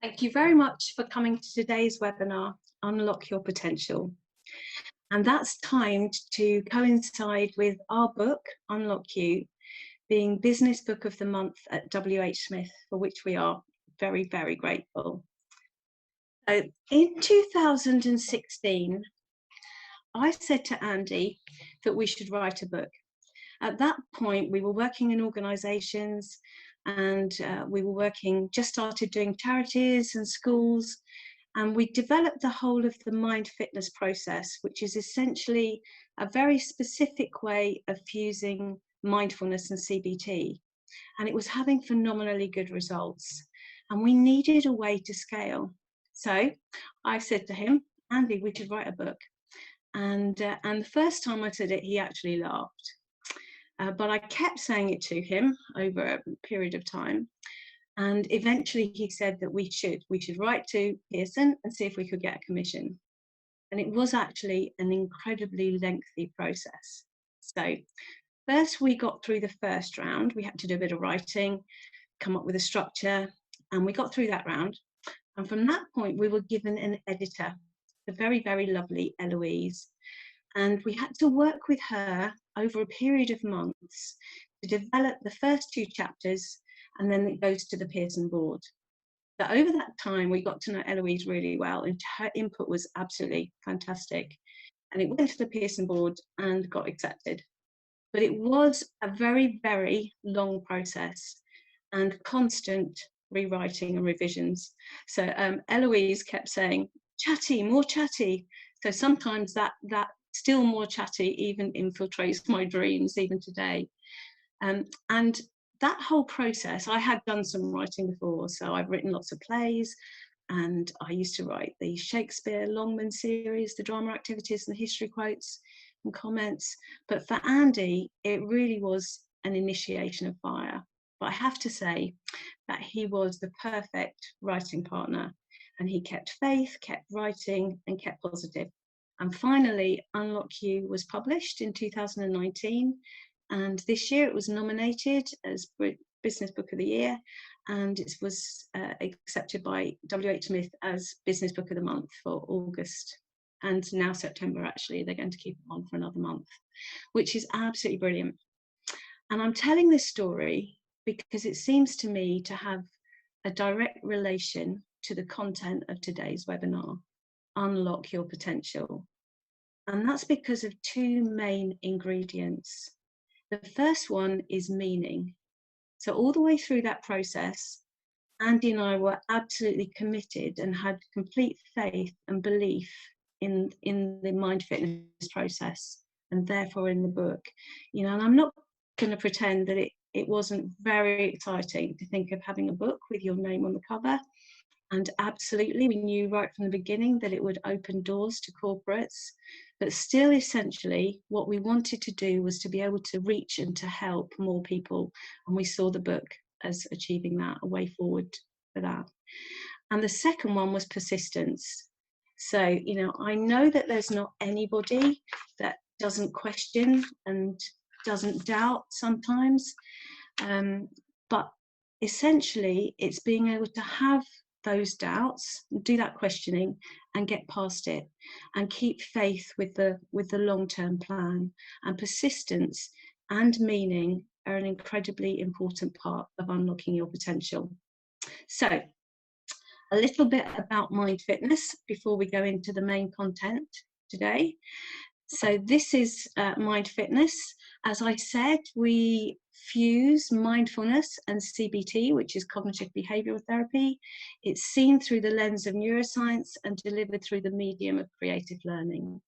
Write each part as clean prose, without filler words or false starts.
Thank you very much for coming to today's webinar, Unlock Your Potential. And that's timed to coincide with our book, Unlock You, being Business Book of the Month at WH Smith, for which we are very, very grateful. So in 2016, I said to Andy that we should write a book. At that point, we were working in organisations and we were just started doing charities and schools, and we developed the whole of the mind fitness process, which is essentially a very specific way of fusing mindfulness and CBT. And it was having phenomenally good results. And we needed a way to scale. So I said to him, Andy, we should write a book. And the first time I said it, he actually laughed. But I kept saying it to him over a period of time. And eventually he said that we should write to Pearson and see if we could get a commission. And it was actually an incredibly lengthy process. So first we got through the first round. We had to do a bit of writing, come up with a structure, and we got through that round. And from that point, we were given an editor, the very, very lovely Eloise. And we had to work with her over a period of months to develop the first 2 chapters, and then it goes to the Pearson board. So over that time, we got to know Eloise really well, and her input was absolutely fantastic. And it went to the Pearson board and got accepted. But it was a very, very long process and constant rewriting and revisions. So Eloise kept saying, chatty, more chatty. So sometimes that still more chatty even infiltrates my dreams even today. And that whole process, I had done some writing before, so I've written lots of plays, and I used to write the Shakespeare Longman series, the drama activities and the history quotes and comments. But for Andy, it really was an initiation of fire. But I have to say that he was the perfect writing partner, and he kept faith, kept writing, and kept positive. And finally, Unlock You was published in 2019. And this year it was nominated as Business Book of the Year, and it was accepted by WH Smith as Business Book of the Month for August. And now September, actually, they're going to keep it on for another month, which is absolutely brilliant. And I'm telling this story because it seems to me to have a direct relation to the content of today's webinar, Unlock Your Potential. And that's because of 2 main ingredients. The first one is meaning. So all the way through that process, Andy and I were absolutely committed and had complete faith and belief in the mind fitness process, and therefore in the book. You know, and I'm not going to pretend that it wasn't very exciting to think of having a book with your name on the cover. And absolutely, we knew right from the beginning that it would open doors to corporates. But still, essentially, what we wanted to do was to be able to reach and to help more people. And we saw the book as achieving that, a way forward for that. And the second one was persistence. So, you know, I know that there's not anybody that doesn't question and doesn't doubt sometimes. But essentially, it's being able to have those doubts, do that questioning, and get past it, and keep faith with the long-term plan. And persistence and meaning are an incredibly important part of unlocking your potential. So a little bit about mind fitness before we go into the main content today. So this is mind fitness. As I said, we fuse mindfulness and CBT, which is cognitive behavioral therapy. It's seen through the lens of neuroscience and delivered through the medium of creative learning.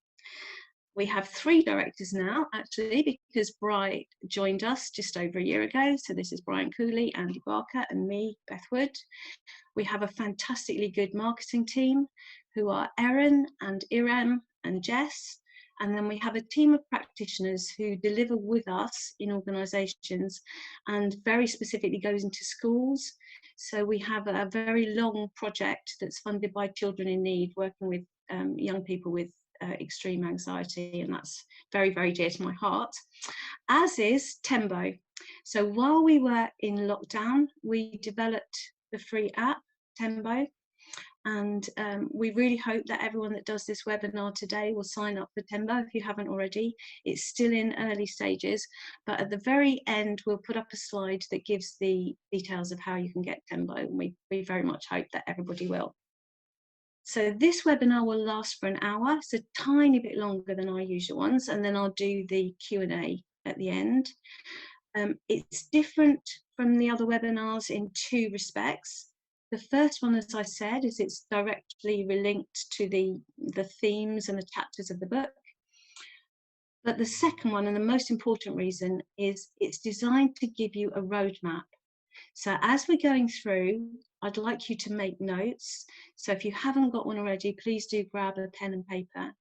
We have 3 directors now, actually, because Bright joined us just over a year ago. So this is Brian Cooley, Andy Barker, and me, Beth Wood. We have a fantastically good marketing team who are Erin and Irem and Jess. And then we have a team of practitioners who deliver with us in organisations and very specifically goes into schools. So we have a very long project that's funded by Children in Need, working with young people with extreme anxiety, and that's very, very dear to my heart, as is Tembo. So while we were in lockdown, we developed the free app, Tembo, And we really hope that everyone that does this webinar today will sign up for Tembo if you haven't already. It's still in early stages, but at the very end, we'll put up a slide that gives the details of how you can get Tembo, and we very much hope that everybody will. So this webinar will last for an hour. It's a tiny bit longer than our usual ones, and then I'll do the Q&A at the end. It's different from the other webinars in two respects. The first one, as I said, is it's directly linked to the themes and the chapters of the book. But the second one, and the most important reason, is it's designed to give you a roadmap. So as we're going through, I'd like you to make notes. So if you haven't got one already, please do grab a pen and paper.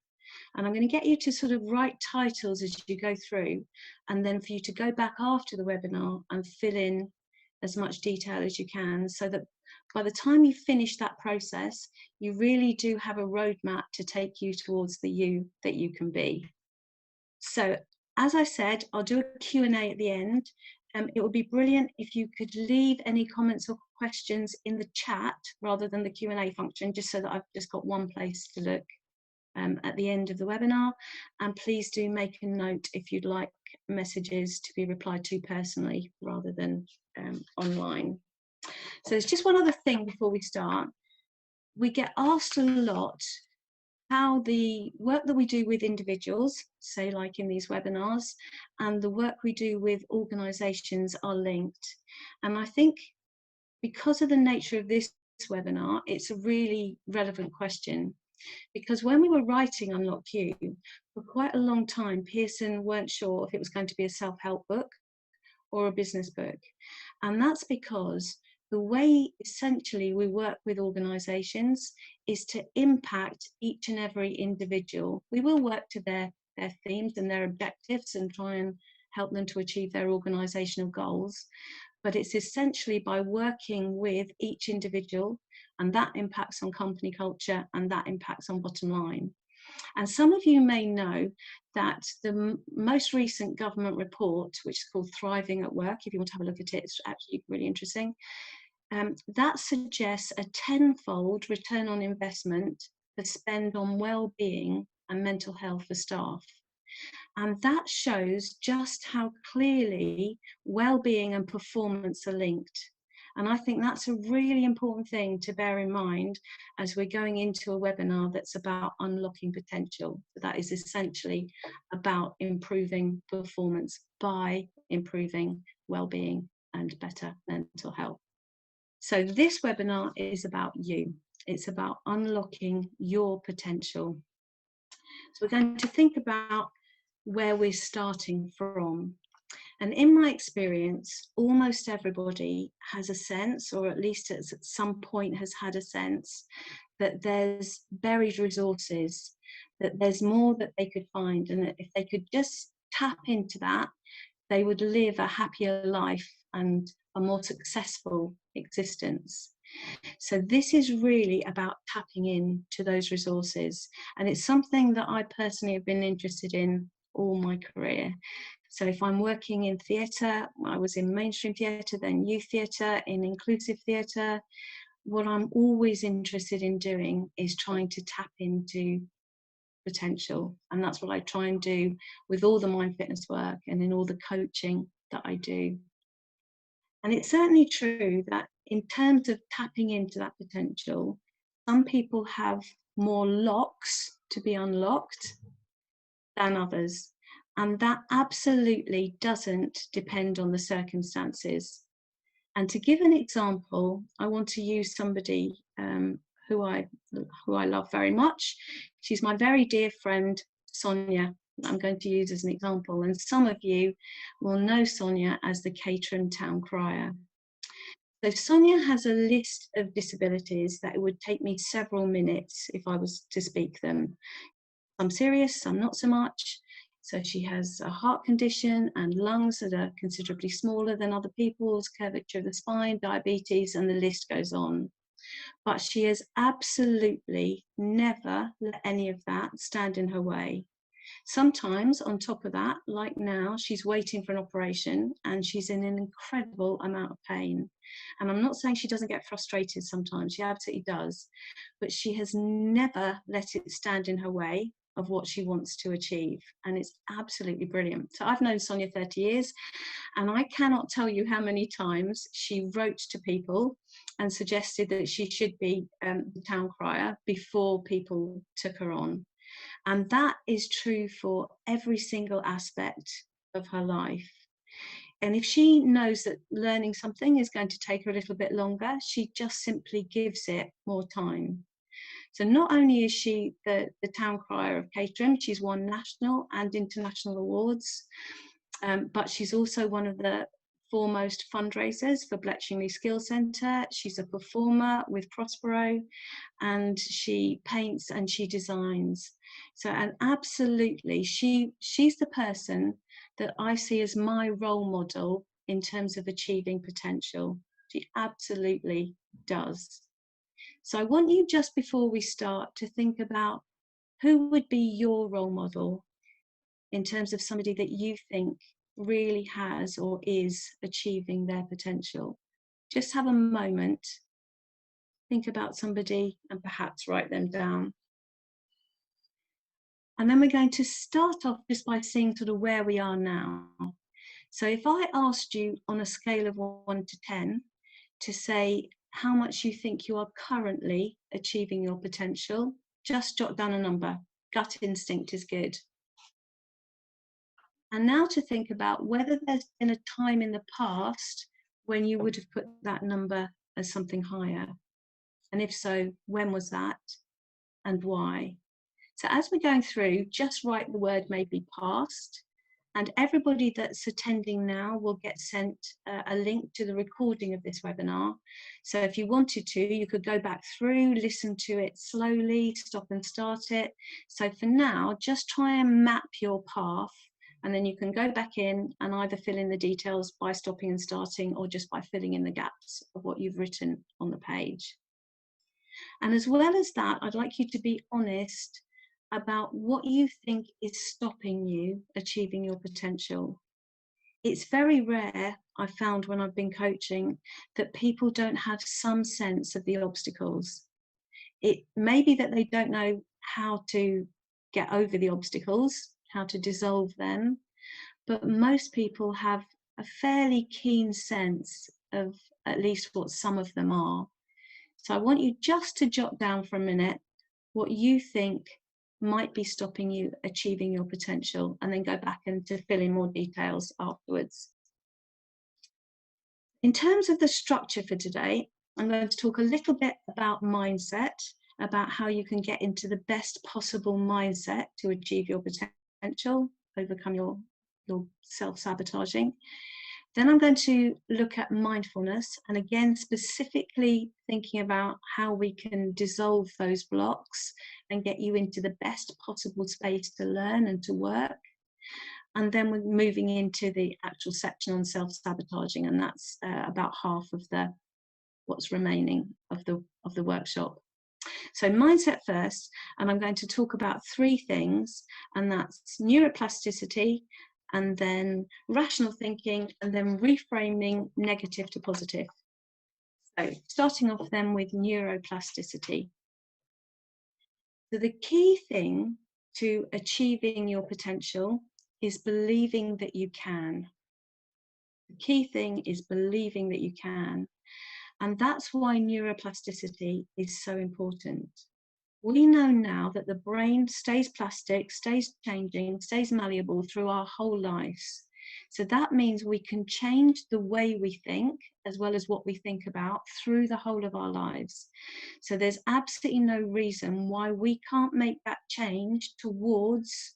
And I'm going to get you to sort of write titles as you go through, and then for you to go back after the webinar and fill in as much detail as you can, so that by the time you finish that process, you really do have a roadmap to take you towards the you that you can be. So as I said, I'll do a Q&A at the end. It would be brilliant if you could leave any comments or questions in the chat rather than the Q&A function, just so that I've just got one place to look at the end of the webinar. And please do make a note if you'd like messages to be replied to personally rather than online. So there's just one other thing before we start. We get asked a lot how the work that we do with individuals, say like in these webinars, and the work we do with organisations are linked. And I think because of the nature of this webinar, it's a really relevant question. Because when we were writing Unlock You, for quite a long time, Pearson weren't sure if it was going to be a self-help book or a business book. And that's because the way essentially we work with organisations is to impact each and every individual. We will work to their themes and their objectives and try and help them to achieve their organisational goals. But it's essentially by working with each individual, and that impacts on company culture and that impacts on bottom line. And some of you may know that the most recent government report, which is called Thriving at Work, if you want to have a look at it, it's actually really interesting. That suggests a tenfold return on investment for spend on well-being and mental health for staff. And that shows just how clearly well-being and performance are linked. And I think that's a really important thing to bear in mind as we're going into a webinar that's about unlocking potential. That is essentially about improving performance by improving well-being and better mental health. So this webinar is about you. It's about unlocking your potential. So we're going to think about where we're starting from. And in my experience, almost everybody has a sense, or at least at some point has had a sense, that there's buried resources, that there's more that they could find, and that if they could just tap into that, they would live a happier life and a more successful existence. So this is really about tapping into those resources. And it's something that I personally have been interested in all my career. So if I'm working in theatre, I was in mainstream theatre, then youth theatre, in inclusive theatre, what I'm always interested in doing is trying to tap into potential. And that's what I try and do with all the mind fitness work and in all the coaching that I do. And it's certainly true that in terms of tapping into that potential, some people have more locks to be unlocked than others. And that absolutely doesn't depend on the circumstances. And to give an example, I want to use somebody who I love very much. She's my very dear friend, Sonia. I'm going to use as an example. And some of you will know Sonia as the Caterham Town Crier. So Sonia has a list of disabilities that it would take me several minutes if I was to speak them. Some serious, some not so much. So she has a heart condition and lungs that are considerably smaller than other people's, curvature of the spine, diabetes, and the list goes on. But she has absolutely never let any of that stand in her way. Sometimes on top of that, like now, she's waiting for an operation and she's in an incredible amount of pain. And I'm not saying she doesn't get frustrated sometimes, she absolutely does, but she has never let it stand in her way of what she wants to achieve. And it's absolutely brilliant. So I've known Sonia 30 years, and I cannot tell you how many times she wrote to people and suggested that she should be the town crier before people took her on. And that is true for every single aspect of her life. And if she knows that learning something is going to take her a little bit longer, she just simply gives it more time. So not only is she the town crier of Caterham, she's won national and international awards, but she's also one of the foremost fundraisers for Bletchley Skills Centre. She's a performer with Prospero, and she paints and she designs. So, and absolutely, she's the person that I see as my role model in terms of achieving potential. She absolutely does. So I want you, just before we start, to think about who would be your role model in terms of somebody that you think really has or is achieving their potential. Just have a moment, think about somebody and perhaps write them down. And then we're going to start off just by seeing sort of where we are now. So if I asked you on a scale of 1 to 10 to say how much you think you are currently achieving your potential, just jot down a number. Gut instinct is good. And now to think about whether there's been a time in the past when you would have put that number as something higher. And if so, when was that and why? So as we're going through, just write the word maybe past, and everybody that's attending now will get sent a link to the recording of this webinar. So if you wanted to, you could go back through, listen to it slowly, stop and start it. So for now, just try and map your path, and then you can go back in and either fill in the details by stopping and starting, or just by filling in the gaps of what you've written on the page. And as well as that, I'd like you to be honest about what you think is stopping you achieving your potential. It's very rare, I've found when I've been coaching, that people don't have some sense of the obstacles. It may be that they don't know how to get over the obstacles, how to dissolve them, but most people have a fairly keen sense of at least what some of them are. So I want you just to jot down for a minute what you think might be stopping you achieving your potential, and then go back and to fill in more details afterwards. In terms of the structure for today, I'm going to talk a little bit about mindset, about how you can get into the best possible mindset to achieve your potential, overcome your self-sabotaging. Then I'm going to look at mindfulness, and again, specifically thinking about how we can dissolve those blocks and get you into the best possible space to learn and to work. And then we're moving into the actual section on self-sabotaging, and that's about half of what's remaining of the workshop. So mindset first, and I'm going to talk about 3 things, and that's neuroplasticity, and then rational thinking, and then reframing negative to positive. So starting off then with neuroplasticity. So the key thing to achieving your potential is believing that you can. The key thing is believing that you can. And that's why neuroplasticity is so important. We know now that the brain stays plastic, stays changing, stays malleable through our whole lives. So that means we can change the way we think as well as what we think about through the whole of our lives. So there's absolutely no reason why we can't make that change towards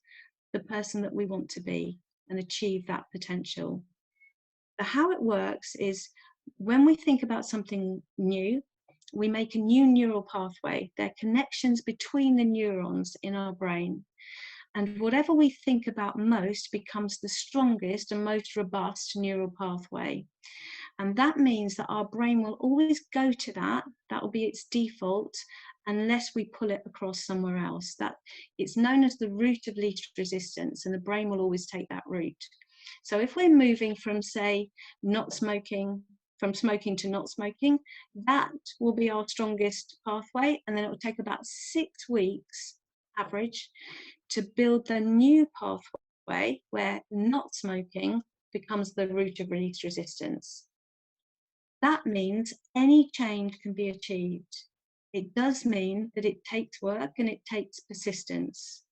the person that we want to be and achieve that potential. So how it works is when we think about something new, we make a new neural pathway. There are connections between the neurons in our brain. And whatever we think about most becomes the strongest and most robust neural pathway. And that means that our brain will always go to that. That will be its default, unless we pull it across somewhere else. That it's known as the route of least resistance, and the brain will always take that route. So if we're moving from, say, not smoking, from smoking to not smoking, that will be our strongest pathway. And then it will take about 6 weeks average to build the new pathway where not smoking becomes the route of least resistance. That means any change can be achieved. It does mean that it takes work and it takes persistence,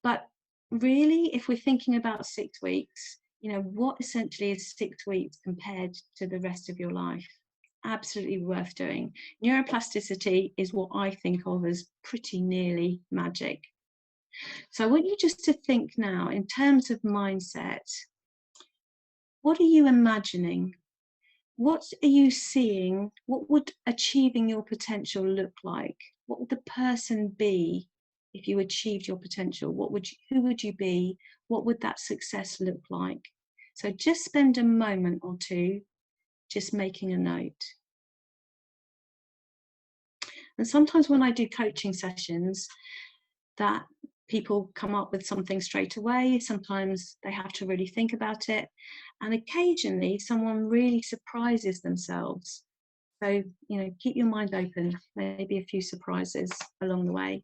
but really, if we're thinking about 6 weeks, what essentially is 6 weeks compared to the rest of your life? Absolutely worth doing. Neuroplasticity is what I think of as pretty nearly magic. So I want you just to think now in terms of mindset. What are you imagining? What are you seeing? What would achieving your potential look like? What would the person be if you achieved your potential? Who would you be? What would that success look like? So just spend a moment or two just making a note. And sometimes when I do coaching sessions, that people come up with something straight away. Sometimes they have to really think about it. And occasionally someone really surprises themselves. So, keep your mind open, maybe a few surprises along the way.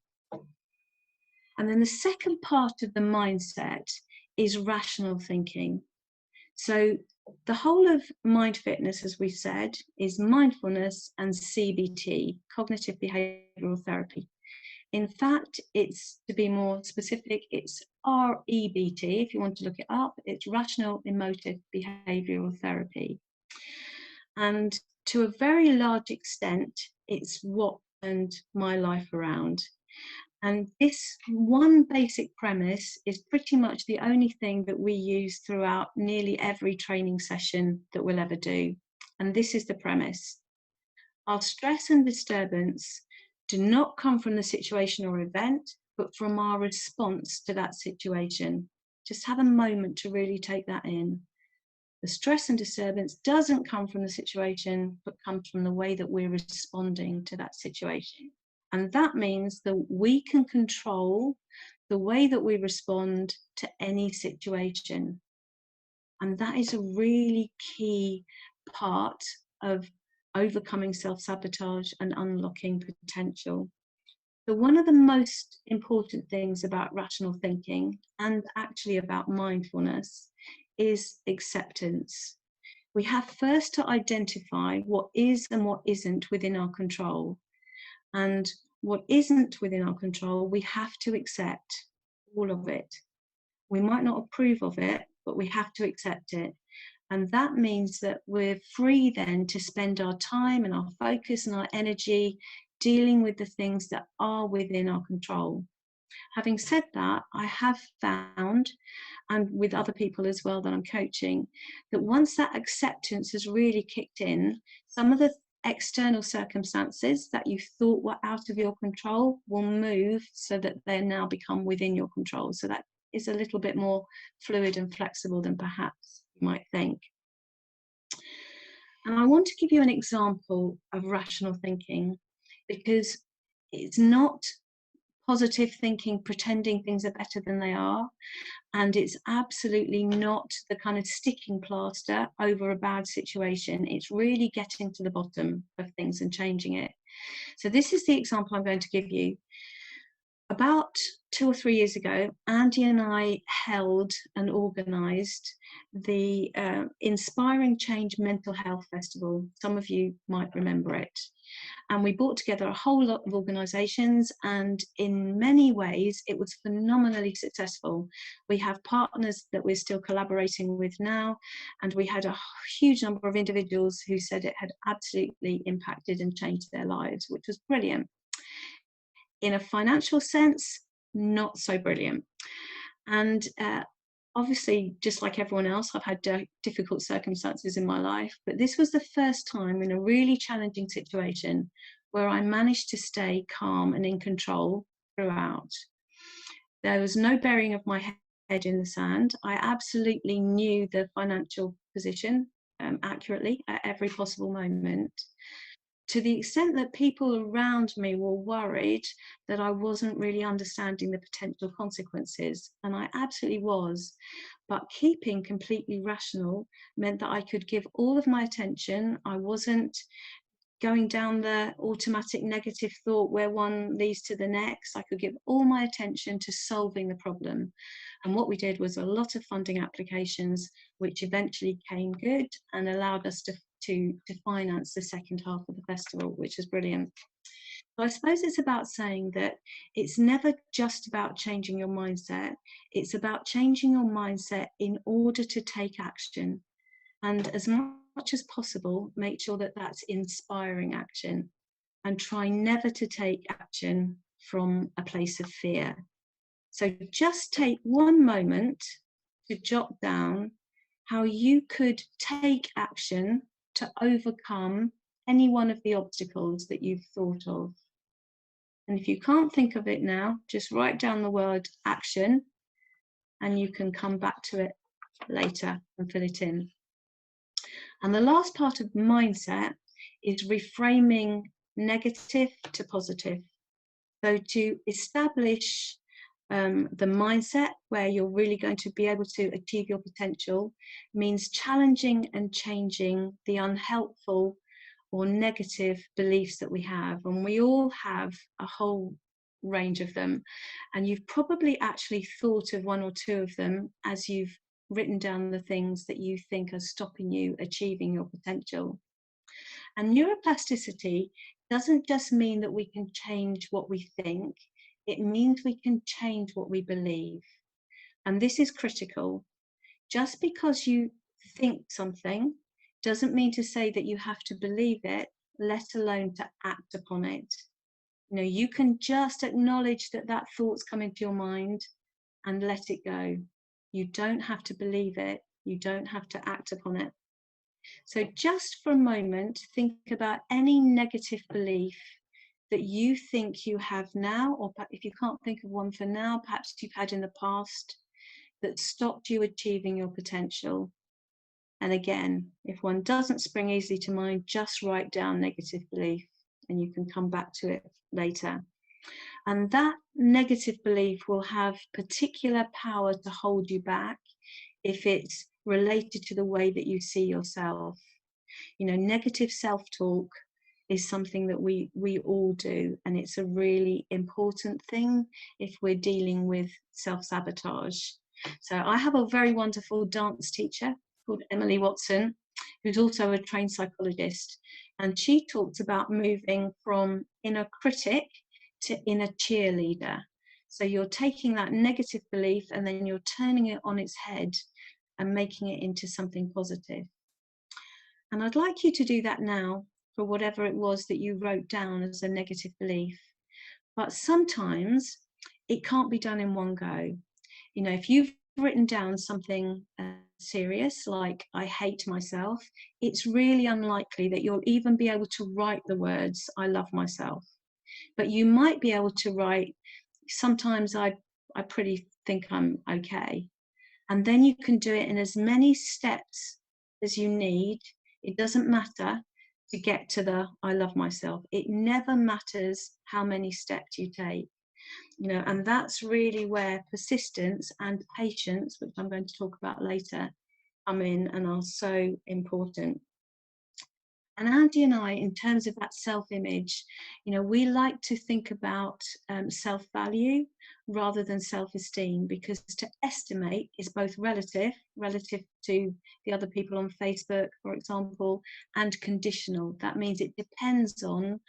And then the second part of the mindset is rational thinking. So the whole of Mind Fitness, as we said, is mindfulness and CBT, cognitive behavioral therapy. In fact, it's, to be more specific, it's REBT, if you want to look it up. It's Rational Emotive Behavioral Therapy. And to a very large extent, it's what turned my life around. And this one basic premise is pretty much the only thing that we use throughout nearly every training session that we'll ever do. And this is the premise. Our stress and disturbance do not come from the situation or event, but from our response to that situation. Just have a moment to really take that in. The stress and disturbance doesn't come from the situation, but comes from the way that we're responding to that situation. And that means that we can control the way that we respond to any situation. And that is a really key part of overcoming self-sabotage and unlocking potential. So one of the most important things about rational thinking, and actually about mindfulness, is acceptance. We have first to identify what is and what isn't within our control. And what isn't within our control, we have to accept all of it. We might not approve of it, but we have to accept it. And that means that we're free then to spend our time and our focus and our energy dealing with the things that are within our control. Having said that, I have found, and with other people as well that I'm coaching, that once that acceptance has really kicked in, some of the external circumstances that you thought were out of your control will move so that they now become within your control. So that is a little bit more fluid and flexible than perhaps you might think. And I want to give you an example of rational thinking, because it's not positive thinking pretending things are better than they are, and it's absolutely not the kind of sticking plaster over a bad situation. It's really getting to the bottom of things and changing it. So this is the example I'm going to give you. About 2 or 3 years ago, Andy and I held and organised the Inspiring Change Mental Health Festival. Some of you might remember it. And we brought together a whole lot of organisations, and in many ways it was phenomenally successful. We have partners that we're still collaborating with now, and we had a huge number of individuals who said it had absolutely impacted and changed their lives, which was brilliant. In a financial sense, not so brilliant. And obviously, just like everyone else, I've had difficult circumstances in my life, but this was the first time in a really challenging situation where I managed to stay calm and in control throughout. There was no burying of my head in the sand. I absolutely knew the financial position accurately at every possible moment, to the extent that people around me were worried that I wasn't really understanding the potential consequences. And I absolutely was. But keeping completely rational meant that I could give all of my attention. I wasn't going down the automatic negative thought where one leads to the next. I could give all my attention to solving the problem. And what we did was a lot of funding applications, which eventually came good and allowed us to finance the second half of the festival, which was brilliant. So I suppose it's about saying that it's never just about changing your mindset. It's about changing your mindset in order to take action. And as much as possible, make sure that that's inspiring action, and try never to take action from a place of fear. So just take one moment to jot down how you could take action to overcome any one of the obstacles that you've thought of. And if you can't think of it now, just write down the word action, and you can come back to it later and fill it in. And the last part of mindset is reframing negative to positive. So to establish the mindset where you're really going to be able to achieve your potential means challenging and changing the unhelpful or negative beliefs that we have. And we all have a whole range of them. And you've probably actually thought of one or two of them as you've written down the things that you think are stopping you achieving your potential. And neuroplasticity doesn't just mean that we can change what we think, it means we can change what we believe. And this is critical. Just because you think something doesn't mean to say that you have to believe it, let alone to act upon it. You know, you can just acknowledge that that thought's come into your mind and let it go. You don't have to believe it. You don't have to act upon it. So just for a moment, think about any negative belief that you think you have now, or if you can't think of one for now, perhaps you've had in the past, that stopped you achieving your potential. And again, if one doesn't spring easily to mind, just write down negative belief and you can come back to it later. And that negative belief will have particular power to hold you back if it's related to the way that you see yourself. You know, negative self-talk is something that we all do, and it's a really important thing if we're dealing with self-sabotage. So I have a very wonderful dance teacher called Emily Watson, who's also a trained psychologist, and she talks about moving from inner critic to inner cheerleader. So you're taking that negative belief and then you're turning it on its head and making it into something positive. And I'd like you to do that now for whatever it was that you wrote down as a negative belief. But sometimes it can't be done in one go. You know, if you've written down something serious, like I hate myself, it's really unlikely that you'll even be able to write the words, I love myself. But you might be able to write, sometimes I pretty think I'm okay. And then you can do it in as many steps as you need. It doesn't matter to get to the I love myself. It never matters how many steps you take. You know, and that's really where persistence and patience, which I'm going to talk about later, come in and are so important. And Andy and I, in terms of that self-image, you know, we like to think about self-value rather than self-esteem, because to estimate is both relative to the other people on Facebook, for example, and conditional. That means it depends on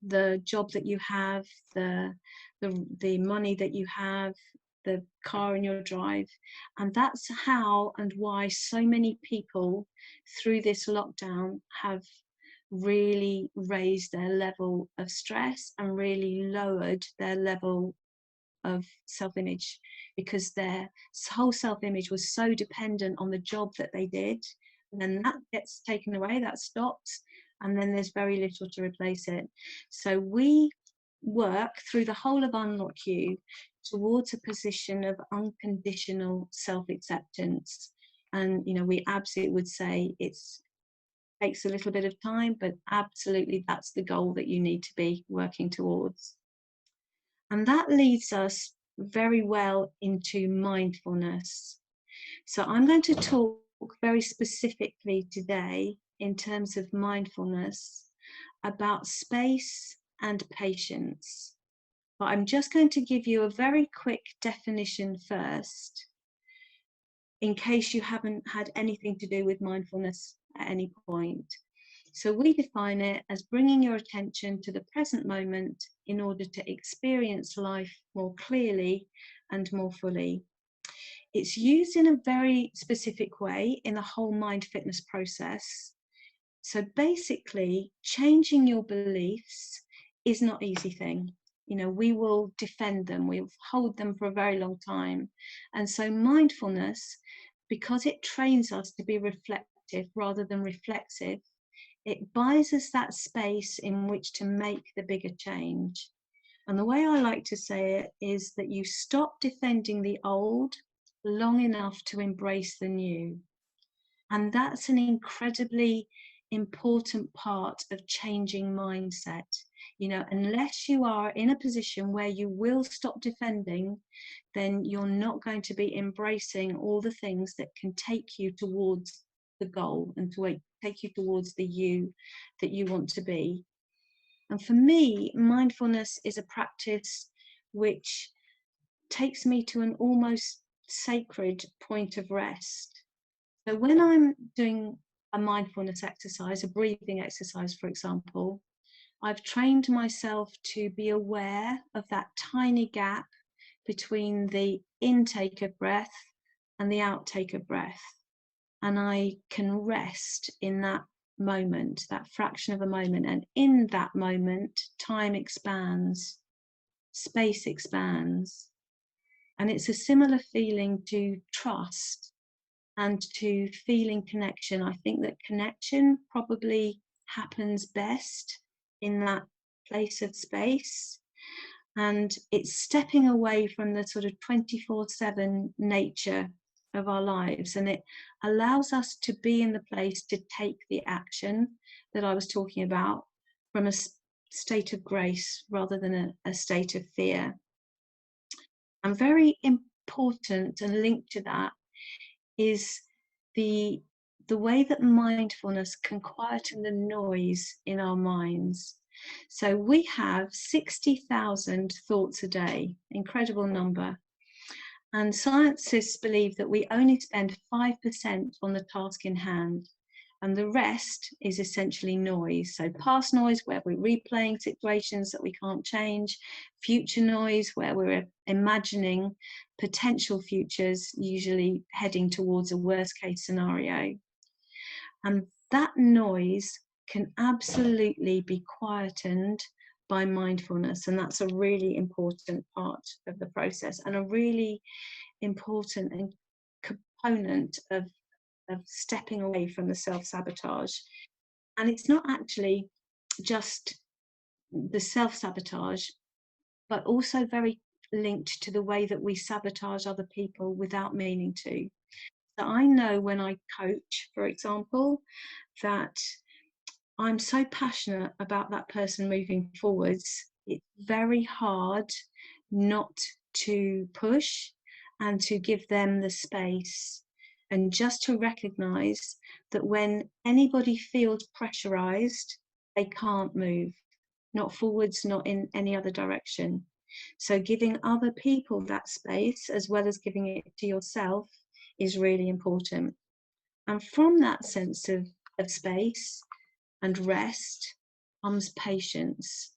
the job that you have, the money that you have, the car in your drive. And that's how and why so many people through this lockdown have really raised their level of stress and really lowered their level of self-image, because their whole self-image was so dependent on the job that they did. And then that gets taken away, that stops, and then there's very little to replace it. So we work through the whole of Unlock You towards a position of unconditional self-acceptance. And, you know, we absolutely would say it takes a little bit of time, but absolutely that's the goal that you need to be working towards. And that leads us very well into mindfulness. So I'm going to talk very specifically today in terms of mindfulness about space and patience. But I'm just going to give you a very quick definition first, in case you haven't had anything to do with mindfulness at any point. So we define it as bringing your attention to the present moment in order to experience life more clearly and more fully. It's used in a very specific way in the whole mind fitness process. So basically, changing your beliefs is not an easy thing. You know, we will defend them, we'll hold them for a very long time. And so mindfulness, because it trains us to be reflective rather than reflexive, it buys us that space in which to make the bigger change. And the way I like to say it is that you stop defending the old long enough to embrace the new. And that's an incredibly important part of changing mindset. You know, unless you are in a position where you will stop defending, then you're not going to be embracing all the things that can take you towards the goal and to take you towards the you that you want to be. And for me, mindfulness is a practice which takes me to an almost sacred point of rest. So when I'm doing a mindfulness exercise, a breathing exercise, for example, I've trained myself to be aware of that tiny gap between the intake of breath and the outtake of breath. And I can rest in that moment, that fraction of a moment. And in that moment, time expands, space expands. And it's a similar feeling to trust and to feeling connection. I think that connection probably happens best in that place of space. And it's stepping away from the sort of 24/7 nature of our lives. And it allows us to be in the place to take the action that I was talking about from a state of grace rather than a state of fear. And very important and linked to that is the way that mindfulness can quieten the noise in our minds. So we have 60,000 thoughts a day, incredible number. And scientists believe that we only spend 5% on the task in hand, and the rest is essentially noise. So past noise, where we're replaying situations that we can't change, future noise, where we're imagining potential futures, usually heading towards a worst case scenario. And that noise can absolutely be quietened by mindfulness. And that's a really important part of the process and a really important component of stepping away from the self-sabotage. And it's not actually just the self-sabotage, but also very linked to the way that we sabotage other people without meaning to. So I know when I coach, for example, that I'm so passionate about that person moving forwards, it's very hard not to push and to give them the space, and just to recognize that when anybody feels pressurized, they can't move, not forwards, not in any other direction. So giving other people that space as well as giving it to yourself is really important. And from that sense of space and rest comes patience.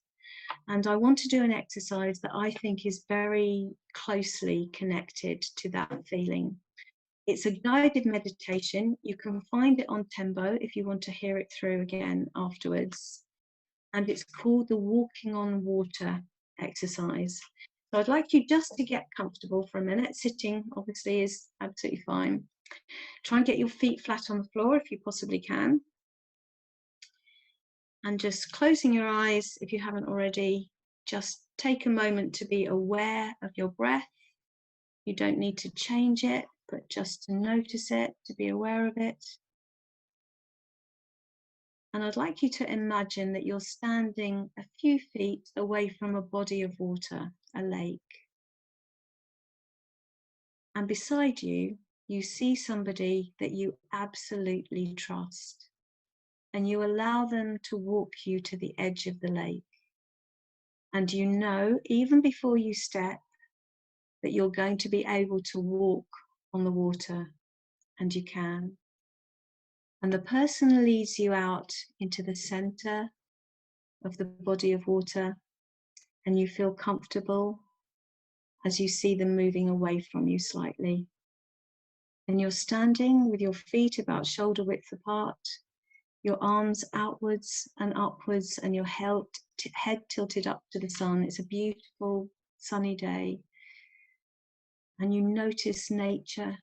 And I want to do an exercise that I think is very closely connected to that feeling. It's a guided meditation. You can find it on Tembo if you want to hear it through again afterwards. And it's called the Walking on Water exercise. So I'd like you just to get comfortable for a minute. Sitting obviously is absolutely fine. Try and get your feet flat on the floor if you possibly can. And just closing your eyes if you haven't already, just take a moment to be aware of your breath. You don't need to change it, but just to notice it, to be aware of it. And I'd like you to imagine that you're standing a few feet away from a body of water, a lake. And beside you, you see somebody that you absolutely trust. And you allow them to walk you to the edge of the lake. And you know, even before you step, that you're going to be able to walk on the water, and you can. And the person leads you out into the center of the body of water, and you feel comfortable as you see them moving away from you slightly. And you're standing with your feet about shoulder width apart, your arms outwards and upwards, and your head tilted up to the sun. It's a beautiful sunny day. And you notice nature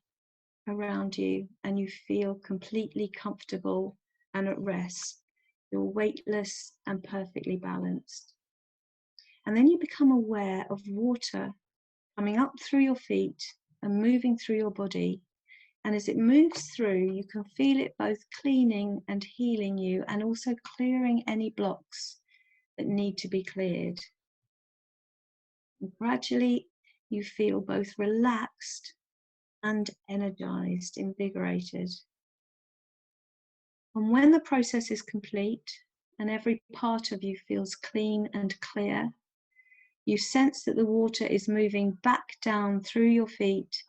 around you, and you feel completely comfortable and at rest. You're weightless and perfectly balanced. And then you become aware of water coming up through your feet and moving through your body. And as it moves through, you can feel it both cleaning and healing you, and also clearing any blocks that need to be cleared. And gradually, you feel both relaxed and energized, invigorated. And when the process is complete and every part of you feels clean and clear, you sense that the water is moving back down through your feet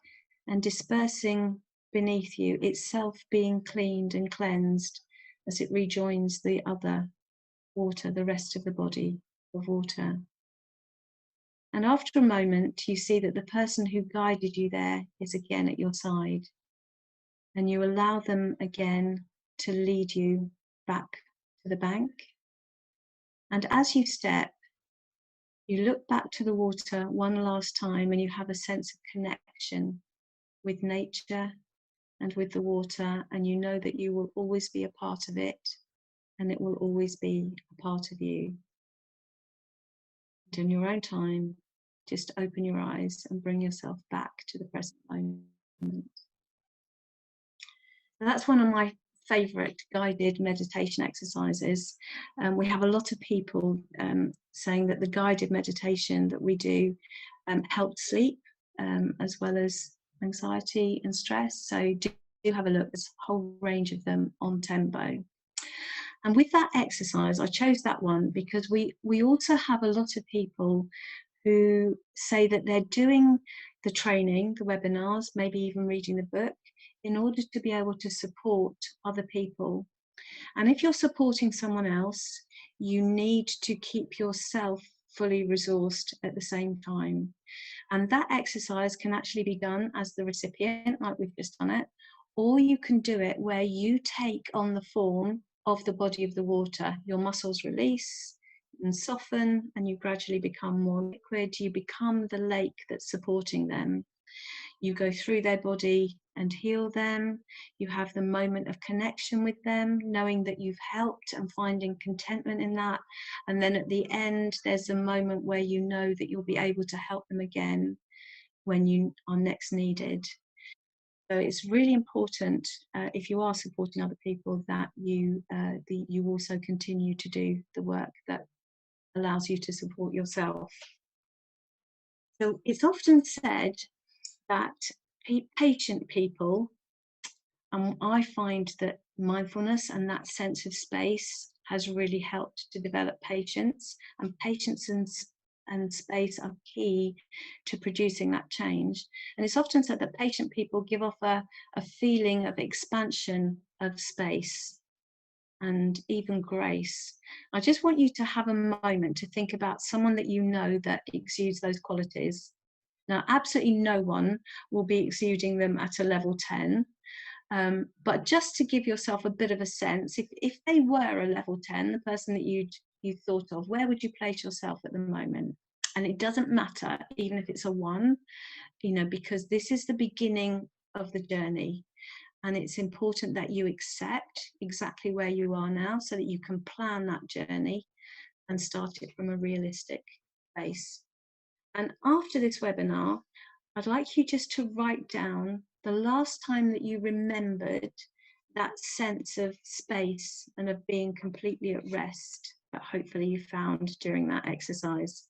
and dispersing beneath you, itself being cleaned and cleansed as it rejoins the other water, the rest of the body of water. And after a moment, you see that the person who guided you there is again at your side. And you allow them again to lead you back to the bank. And as you step, you look back to the water one last time, and you have a sense of connection with nature and with the water, and you know that you will always be a part of it, and it will always be a part of you. And in your own time, just open your eyes and bring yourself back to the present moment. So that's one of my favorite guided meditation exercises. We have a lot of people saying that the guided meditation that we do helps sleep, as well as anxiety and stress. So do have a look. There's a whole range of them on Tembo. And with that exercise, I chose that one because we also have a lot of people who say that they're doing the training, the webinars, maybe even reading the book, in order to be able to support other people. And if you're supporting someone else, you need to keep yourself fully resourced at the same time. And that exercise can actually be done as the recipient, like we've just done it, or you can do it where you take on the form of the body of the water. Your muscles release and soften, and you gradually become more liquid. You become the lake that's supporting them. You go through their body and heal them. You have the moment of connection with them, knowing that you've helped and finding contentment in that. And then at the end, there's a moment where you know that you'll be able to help them again when you are next needed. So it's really important, if you are supporting other people, that you also continue to do the work that allows you to support yourself. So it's often said that patient people, and I find that mindfulness and that sense of space has really helped to develop patience, and patience and space are key to producing that change. And it's often said that patient people give off a feeling of expansion of space and even grace. I just want you to have a moment to think about someone that you know that exudes those qualities. Now, absolutely no one will be exuding them at a level 10, but just to give yourself a bit of a sense, if they were a level 10, the person that you thought of, where would you place yourself at the moment? And it doesn't matter, even if it's a 1, because this is the beginning of the journey. And it's important that you accept exactly where you are now so that you can plan that journey and start it from a realistic space. And after this webinar, I'd like you just to write down the last time that you remembered that sense of space and of being completely at rest that hopefully you found during that exercise.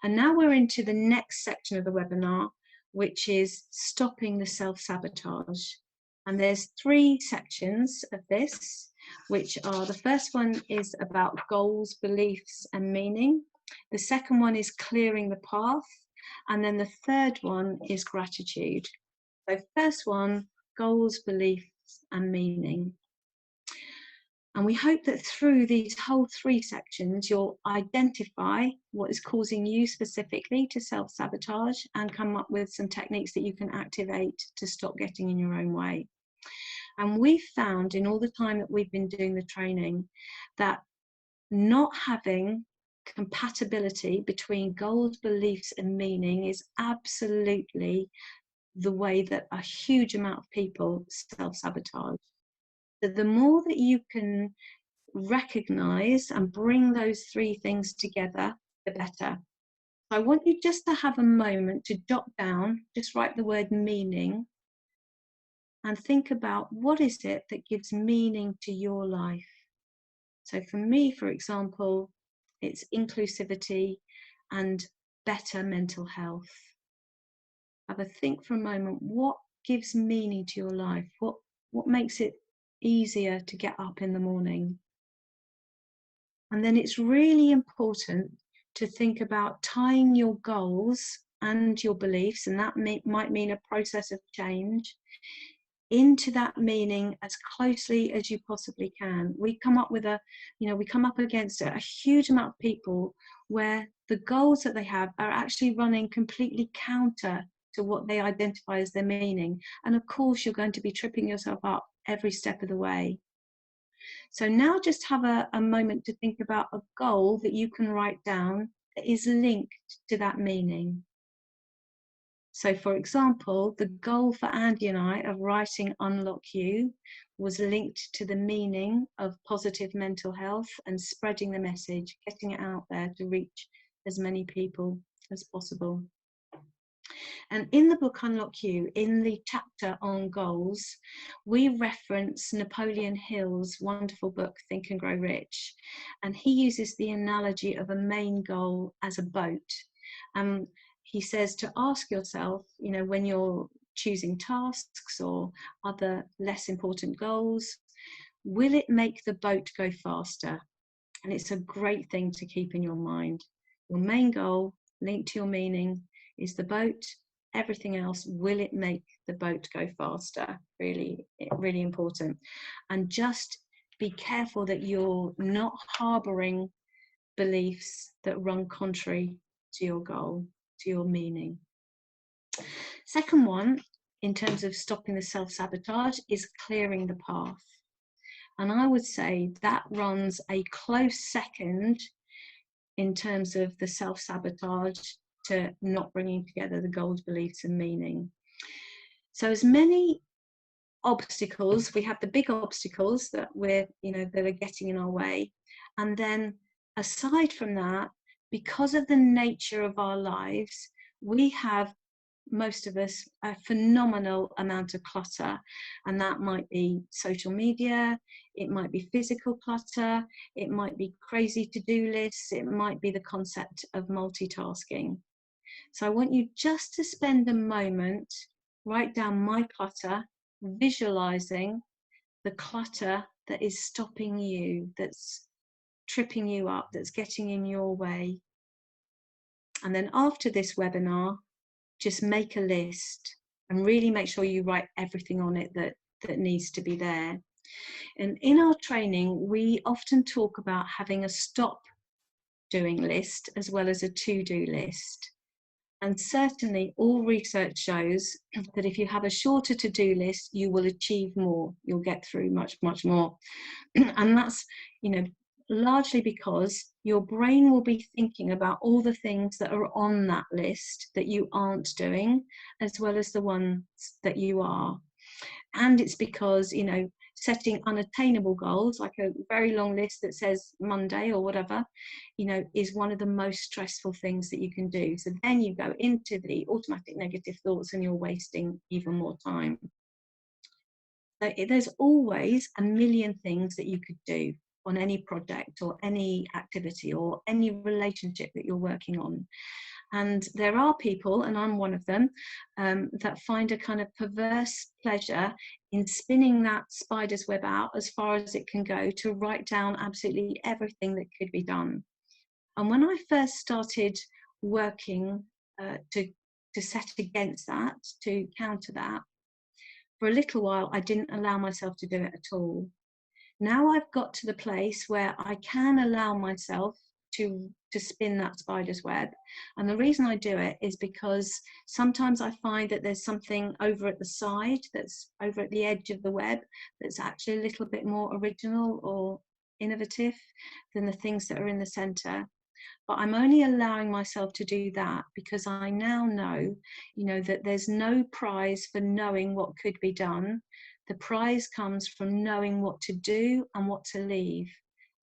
And now we're into the next section of the webinar, which is stopping the self-sabotage. And there's 3 sections of this, which are, the first one is about goals, beliefs and meaning. The second one is clearing the path. And then the third one is gratitude. So first one, goals, beliefs and meaning. And we hope that through these whole 3 sections, you'll identify what is causing you specifically to self-sabotage and come up with some techniques that you can activate to stop getting in your own way. And we've found in all the time that we've been doing the training that not having compatibility between goals, beliefs and meaning is absolutely the way that a huge amount of people self-sabotage. So the more that you can recognize and bring those 3 things together, the better. I want you just to have a moment to jot down, just write the word meaning and think about what is it that gives meaning to your life. So for me, for example, it's inclusivity and better mental health. Have a think for a moment, what gives meaning to your life? What makes it easier to get up in the morning? And then it's really important to think about tying your goals and your beliefs, and that might mean a process of change, into that meaning as closely as you possibly can. We come up with we come up against a huge amount of people where the goals that they have are actually running completely counter to what they identify as their meaning. And of course, you're going to be tripping yourself up every step of the way. So now just have a moment to think about a goal that you can write down that is linked to that meaning. So for example, the goal for Andy and I of writing Unlock You was linked to the meaning of positive mental health and spreading the message, getting it out there to reach as many people as possible. And in the book Unlock You, in the chapter on goals, we reference Napoleon Hill's wonderful book, Think and Grow Rich. And he uses the analogy of a main goal as a boat. He says to ask yourself, when you're choosing tasks or other less important goals, will it make the boat go faster? And it's a great thing to keep in your mind. Your main goal, linked to your meaning, is the boat. Everything else, will it make the boat go faster? Really, really important. And just be careful that you're not harboring beliefs that run contrary to your goal, to your meaning. Second one, in terms of stopping the self-sabotage, is clearing the path. And I would say that runs a close second in terms of the self-sabotage to not bringing together the goals, beliefs and meaning. So as many obstacles, we have the big obstacles that that are getting in our way. And then aside from that, because of the nature of our lives, we have, most of us, a phenomenal amount of clutter. And that might be social media, it might be physical clutter, it might be crazy to-do lists, it might be the concept of multitasking. So I want you just to spend a moment, write down my clutter, visualizing the clutter that is stopping you, that's tripping you up, that's getting in your way. And then after this webinar, just make a list and really make sure you write everything on it that needs to be there. And in our training, we often talk about having a stop doing list as well as a to-do list. And certainly all research shows that if you have a shorter to-do list, you will achieve more. You'll get through much, much more. And that's, largely because your brain will be thinking about all the things that are on that list that you aren't doing, as well as the ones that you are. And it's because, setting unattainable goals, like a very long list that says Monday or whatever, you know, is one of the most stressful things that you can do. So then you go into the automatic negative thoughts and you're wasting even more time. So there's always a million things that you could do on any project or any activity or any relationship that you're working on. And there are people, and I'm one of them, that find a kind of perverse pleasure in spinning that spider's web out as far as it can go to write down absolutely everything that could be done. And when I first started working to set against that, to counter that, for a little while, I didn't allow myself to do it at all. Now I've got to the place where I can allow myself to spin that spider's web. And the reason I do it is because sometimes I find that there's something over at the side, that's over at the edge of the web, that's actually a little bit more original or innovative than the things that are in the center. But I'm only allowing myself to do that because I now know, you know, that there's no prize for knowing what could be done. The prize comes from knowing what to do and what to leave.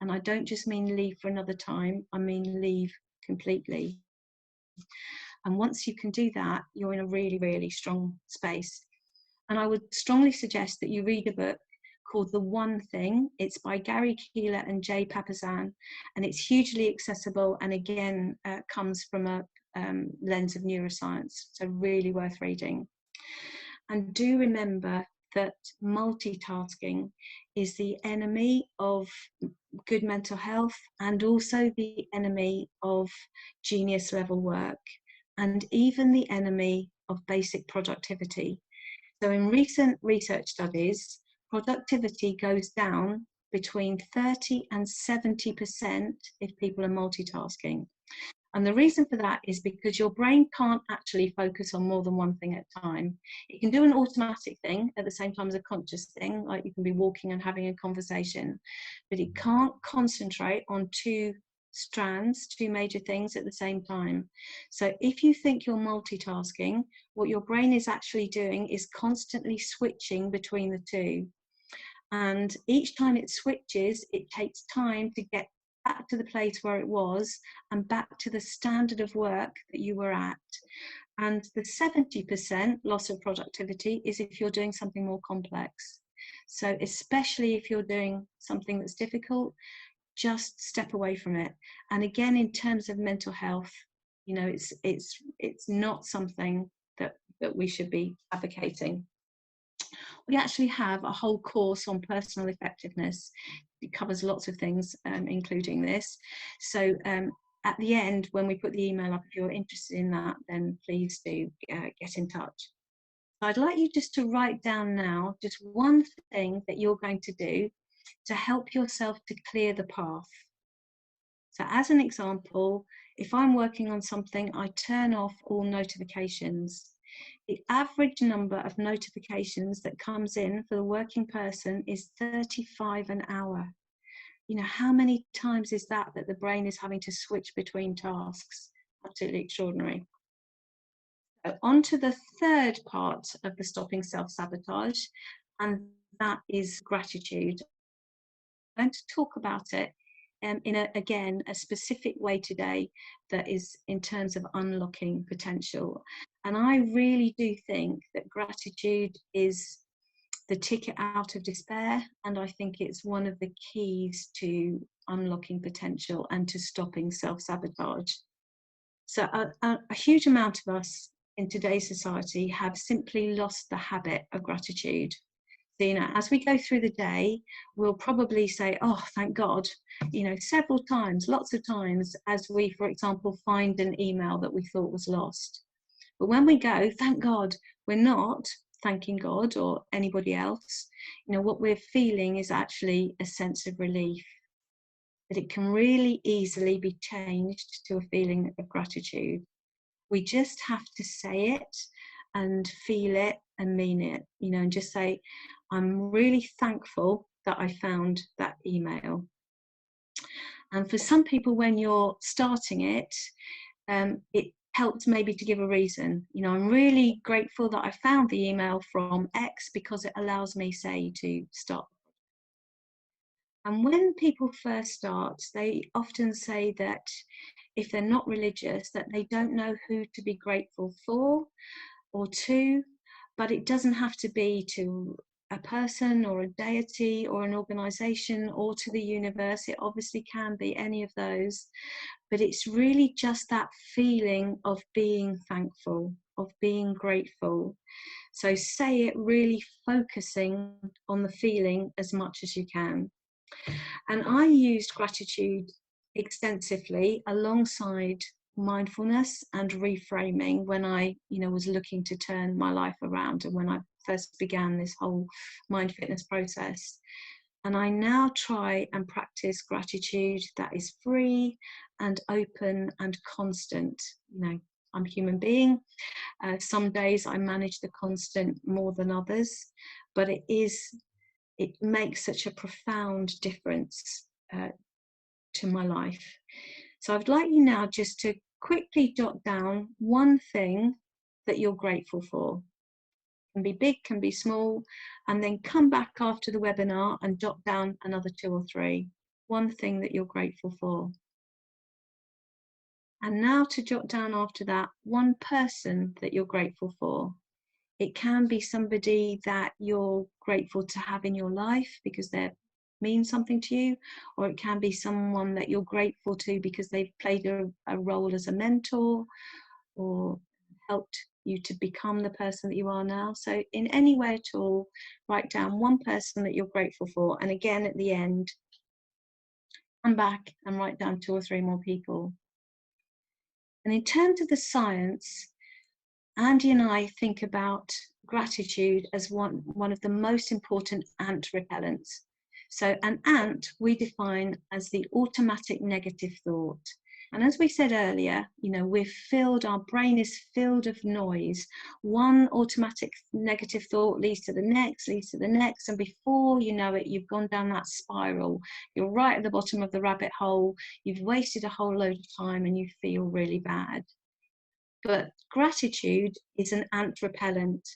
And I don't just mean leave for another time, I mean leave completely. And once you can do that, you're in a really, really strong space. And I would strongly suggest that you read a book called The One Thing. It's by Gary Keeler and Jay Papasan, and it's hugely accessible, and again comes from a lens of neuroscience, so really worth reading. And do remember that multitasking is the enemy of good mental health and also the enemy of genius level work, and even the enemy of basic productivity. So in recent research studies, productivity goes down between 30 and 70% if people are multitasking. And the reason for that is because your brain can't actually focus on more than one thing at a time. It can do an automatic thing at the same time as a conscious thing, like you can be walking and having a conversation, but it can't concentrate on two strands, two major things at the same time. So if you think you're multitasking, what your brain is actually doing is constantly switching between the two. And each time it switches, it takes time to get back to the place where it was and back to the standard of work that you were at. And the 70% loss of productivity is if you're doing something more complex. So especially if you're doing something that's difficult, just step away from it. And again, in terms of mental health, you know, it's not something that we should be advocating. We actually have a whole course on personal effectiveness. It covers lots of things, including this. So at the end, when we put the email up, if you're interested in that, then please do get in touch. I'd like you just to write down now just one thing that you're going to do to help yourself to clear the path. So as an example, if I'm working on something, I turn off all notifications. The average number of notifications that comes in for the working person is 35 an hour. You know, how many times is that the brain is having to switch between tasks? Absolutely extraordinary. So on to the third part of the stopping self-sabotage, and that is gratitude. I'm going to talk about it in a specific way today that is in terms of unlocking potential. And I really do think that gratitude is the ticket out of despair, and I think it's one of the keys to unlocking potential and to stopping self-sabotage. So a huge amount of us in today's society have simply lost the habit of gratitude. So, you know, as we go through the day, we'll probably say, oh, thank God, you know, several times, lots of times, as we, for example, find an email that we thought was lost. But when we go, thank God, we're not thanking God or anybody else. You know, what we're feeling is actually a sense of relief. That it can really easily be changed to a feeling of gratitude. We just have to say it and feel it and mean it, you know, and just say, I'm really thankful that I found that email. And for some people, when you're starting it, it helps maybe to give a reason. You know, I'm really grateful that I found the email from X because it allows me, say, to start And when people first start, they often say that if they're not religious, that they don't know who to be grateful for or to, but it doesn't have to be to a person or a deity or an organization or to the universe. It obviously can be any of those, but it's really just that feeling of being thankful, of being grateful. So say it really focusing on the feeling as much as you can. And I used gratitude extensively alongside mindfulness and reframing when I, was looking to turn my life around and when I first began this whole mind fitness process. And I now try and practice gratitude that is free and open and constant. I'm a human being. Some days I manage the constant more than others, but it makes such a profound difference to my life. So I'd like you now just to quickly jot down one thing that you're grateful for. Can be big, can be small, and then come back after the webinar and jot down another 2 or 3. One thing that you're grateful for. And now to jot down after that one person that you're grateful for. It can be somebody that you're grateful to have in your life because they mean something to you, or it can be someone that you're grateful to because they've played a role as a mentor or helped you to become the person that you are now. So in any way at all, write down one person that you're grateful for, and again at the end, come back and write down 2 or 3 more people. And in terms of the science, Andy and I think about gratitude as one of the most important ant repellents. So an ant we define as the automatic negative thought. And as we said earlier, our brain is filled of noise. One automatic negative thought leads to the next, and before you know it, you've gone down that spiral. You're right at the bottom of the rabbit hole. You've wasted a whole load of time and you feel really bad. But gratitude is an ant repellent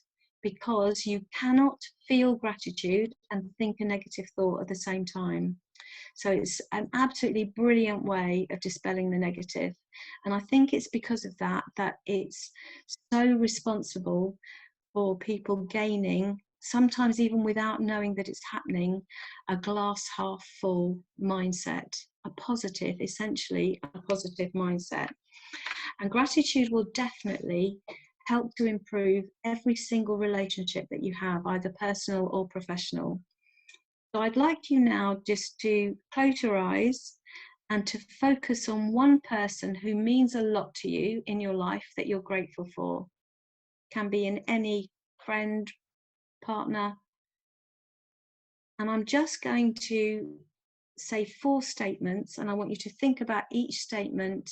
because you cannot feel gratitude and think a negative thought at the same time. So it's an absolutely brilliant way of dispelling the negative. And I think it's because of that it's so responsible for people gaining, sometimes even without knowing that it's happening, a glass half full mindset, essentially a positive mindset. And gratitude will definitely help to improve every single relationship that you have, either personal or professional. So I'd like you now just to close your eyes and to focus on one person who means a lot to you in your life that you're grateful for. Can be in any friend, partner. And I'm just going to say 4 statements, and I want you to think about each statement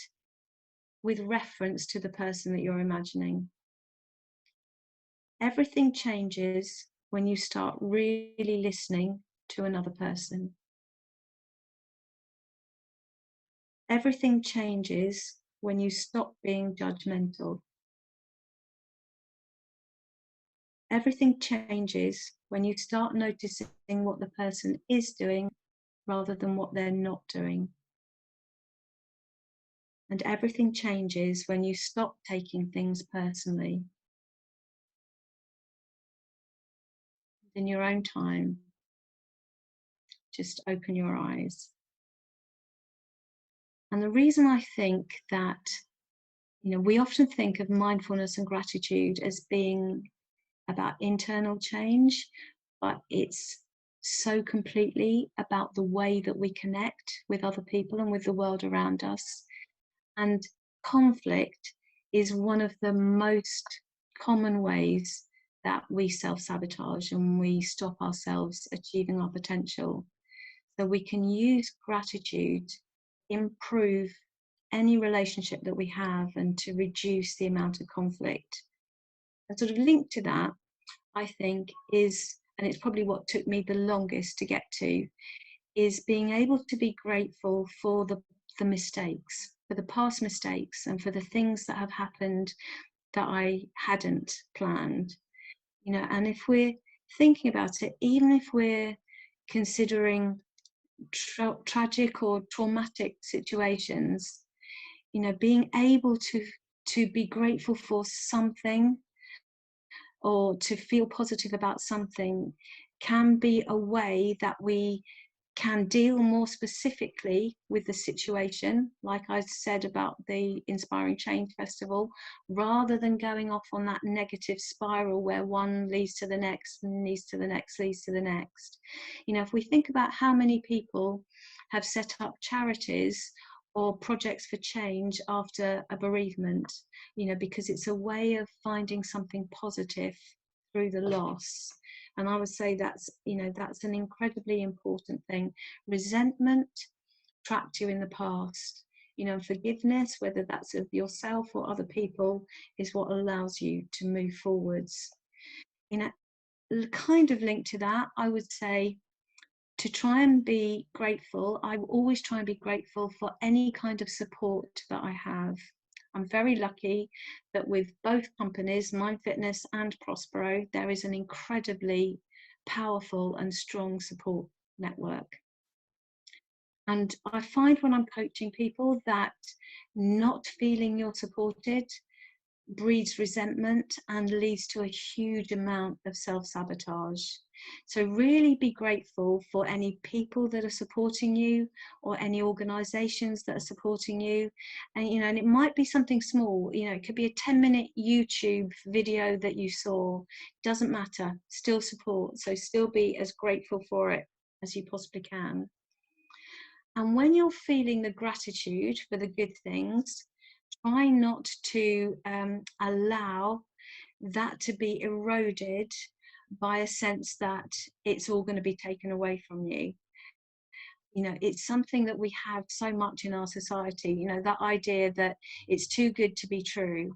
with reference to the person that you're imagining. Everything changes when you start really listening to another person. Everything changes when you stop being judgmental. Everything changes when you start noticing what the person is doing rather than what they're not doing. And everything changes when you stop taking things personally. In your own time, just open your eyes. And the reason I think that, we often think of mindfulness and gratitude as being about internal change, but it's so completely about the way that we connect with other people and with the world around us. And conflict is one of the most common ways that we self-sabotage and we stop ourselves achieving our potential. So we can use gratitude, improve any relationship that we have, and to reduce the amount of conflict. And sort of linked to that, I think, is, and it's probably what took me the longest to get to, is being able to be grateful for the mistakes, for the past mistakes, and for the things that have happened that I hadn't planned. And if we're thinking about it, even if we're considering tragic or traumatic situations, you know, being able to be grateful for something or to feel positive about something can be a way that we can deal more specifically with the situation, like I said about the Inspiring Change Festival, rather than going off on that negative spiral where one leads to the next and leads to the next, leads to the next. You know, if we think about how many people have set up charities or projects for change after a bereavement, you know, because it's a way of finding something positive through the loss. And I would say that's, you know, that's an incredibly important thing. Resentment trapped you in the past, you know, forgiveness, whether that's of yourself or other people, is what allows you to move forwards. You know, kind of linked to that, I would say to try and be grateful, I always try and be grateful for any kind of support that I have. I'm very lucky that with both companies, Mind Fitness and Prospero, there is an incredibly powerful and strong support network. And I find when I'm coaching people that not feeling you're supported breeds resentment and leads to a huge amount of self-sabotage. So really be grateful for any people that are supporting you or any organizations that are supporting you. And, you know, and it might be something small, you know, it could be a 10-minute YouTube video that you saw, doesn't matter, still support. So still be as grateful for it as you possibly can. And when you're feeling the gratitude for the good things, try not to allow that to be eroded by a sense that it's all going to be taken away from you. You know, it's something that we have so much in our society, you know, that idea that it's too good to be true.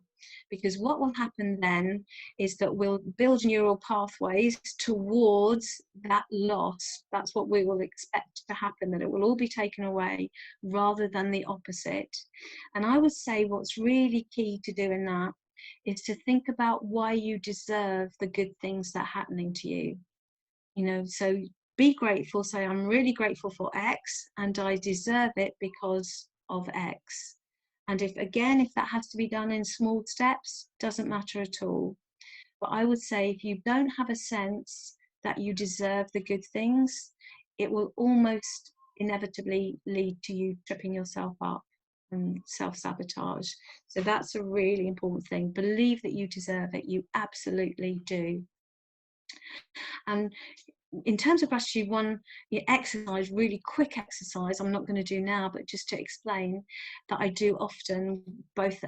Because what will happen then is that we'll build neural pathways towards that loss. That's what we will expect to happen, that it will all be taken away rather than the opposite. And I would say what's really key to doing that is to think about why you deserve the good things that are happening to you. You know, so be grateful, say, I'm really grateful for X and I deserve it because of X. And if that has to be done in small steps, doesn't matter at all. But I would say if you don't have a sense that you deserve the good things, it will almost inevitably lead to you tripping yourself up and self-sabotage. So that's a really important thing. Believe that you deserve it. You absolutely do. And in terms of gratitude, one exercise, really quick exercise, I'm not going to do now, but just to explain, that I do often, both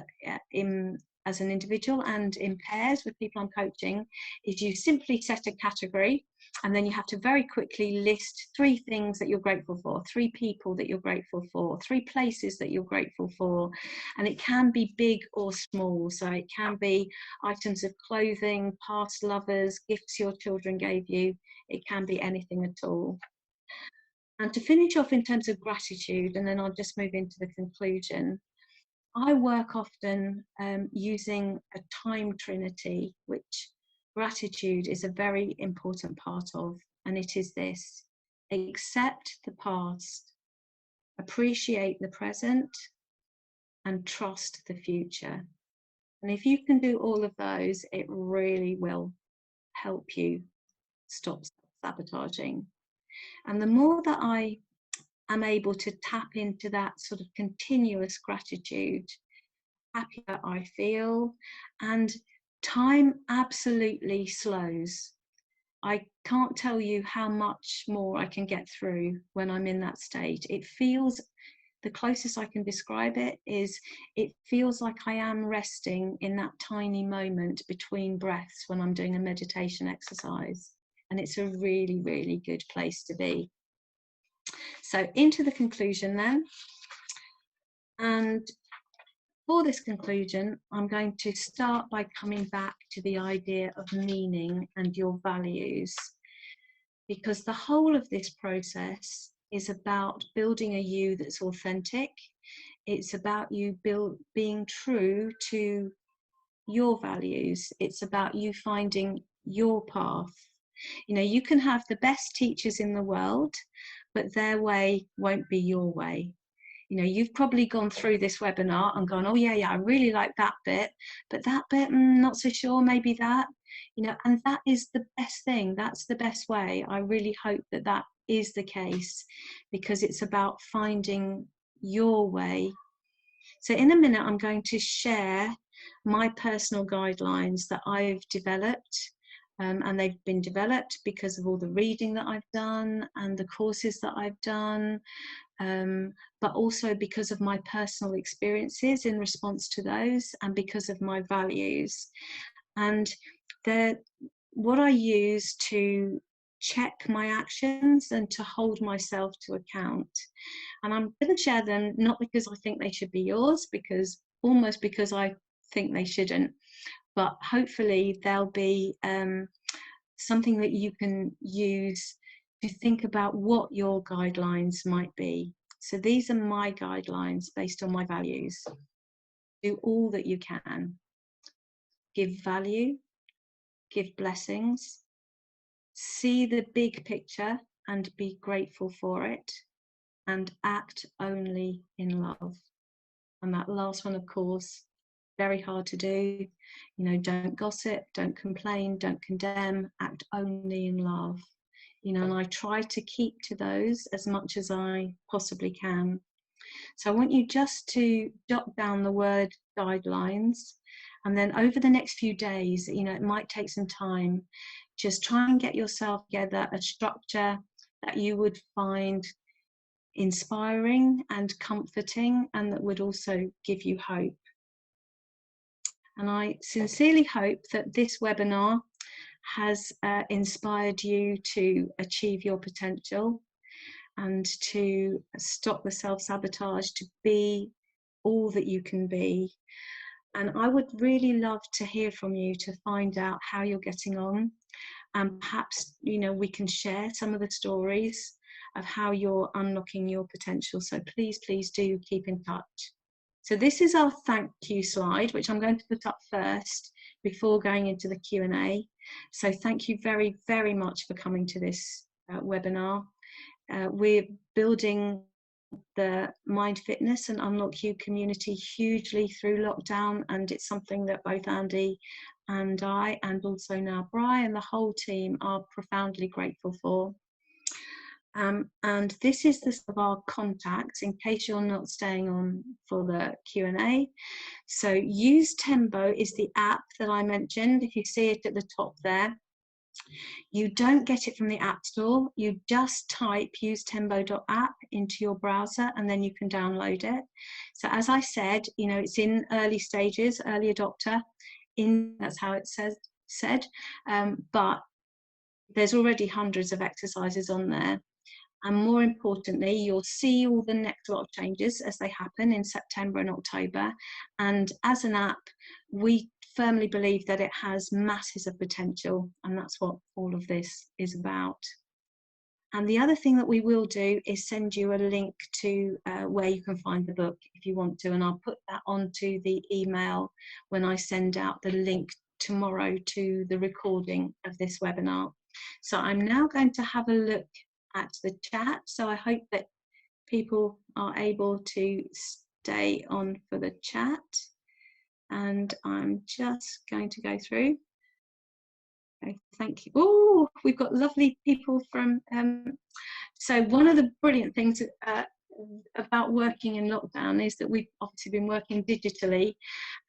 as an individual and in pairs with people I'm coaching, is you simply set a category and then you have to very quickly list 3 things that you're grateful for, 3 people that you're grateful for, 3 places that you're grateful for. And it can be big or small. So it can be items of clothing, past lovers, gifts your children gave you. It can be anything at all. And to finish off in terms of gratitude, and then I'll just move into the conclusion, I work often using a time trinity, which gratitude is a very important part of, and it is this: accept the past, appreciate the present, and trust the future. And if you can do all of those, it really will help you stop sabotaging. And the more that I am able to tap into that sort of continuous gratitude, happier I feel, and time absolutely slows. I can't tell you how much more I can get through when I'm in that state. It feels, the closest I can describe it is, it feels like I am resting in that tiny moment between breaths when I'm doing a meditation exercise. And it's a really, really good place to be. So into the conclusion then. And for this conclusion, I'm going to start by coming back to the idea of meaning and your values, because the whole of this process is about building a you that's authentic. It's about you being true to your values. It's about you finding your path. You know, you can have the best teachers in the world, but their way won't be your way. You know, you've probably gone through this webinar and gone, oh yeah, I really like that bit, but that bit, not so sure, maybe that, you know, and that is the best thing. That's the best way. I really hope that that is the case, because it's about finding your way. So in a minute, I'm going to share my personal guidelines that I've developed. And they've been developed because of all the reading that I've done and the courses that I've done, but also because of my personal experiences in response to those, and because of my values. And what I use to check my actions and to hold myself to account. And I'm going to share them not because I think they should be yours, almost because I think they shouldn't, but hopefully they'll be something that you can use to think about what your guidelines might be. So these are my guidelines based on my values. Do all that you can. Give value, give blessings, see the big picture and be grateful for it, and act only in love. And that last one, of course, very hard to do. You know, don't gossip, don't complain, don't condemn, act only in love. You know, and I try to keep to those as much as I possibly can. So I want you just to jot down the word guidelines, and then over the next few days, you know, it might take some time, just try and get yourself together a structure that you would find inspiring and comforting, and that would also give you hope. And I sincerely hope that this webinar has inspired you to achieve your potential and to stop the self-sabotage, to be all that you can be. And I would really love to hear from you to find out how you're getting on, and perhaps, you know, we can share some of the stories of how you're unlocking your potential. So please do keep in touch. So this is our thank you slide, which I'm going to put up first before going into the Q&A. So thank you very, very much for coming to this webinar. We're building the Mind Fitness and Unlock You community hugely through lockdown, and it's something that both Andy and I, and also now Bri and the whole team, are profoundly grateful for. And this is the list of our contacts in case you're not staying on for the Q&A. So Use Tembo is the app that I mentioned. If you see it at the top there, you don't get it from the App Store. You just type usetembo.app into your browser, and then you can download it. So as I said, you know, it's in early stages, early adopter. That's how it said, but there's already hundreds of exercises on there. And more importantly, you'll see all the next lot of changes as they happen in September and October. And as an app, we firmly believe that it has masses of potential, and that's what all of this is about. And the other thing that we will do is send you a link to where you can find the book if you want to, and I'll put that onto the email when I send out the link tomorrow to the recording of this webinar. So I'm now going to have a look at the chat, so I hope that people are able to stay on for the chat, and I'm just going to go through. Okay, thank you. Oh, we've got lovely people from so one of the brilliant things about working in lockdown is that we've obviously been working digitally,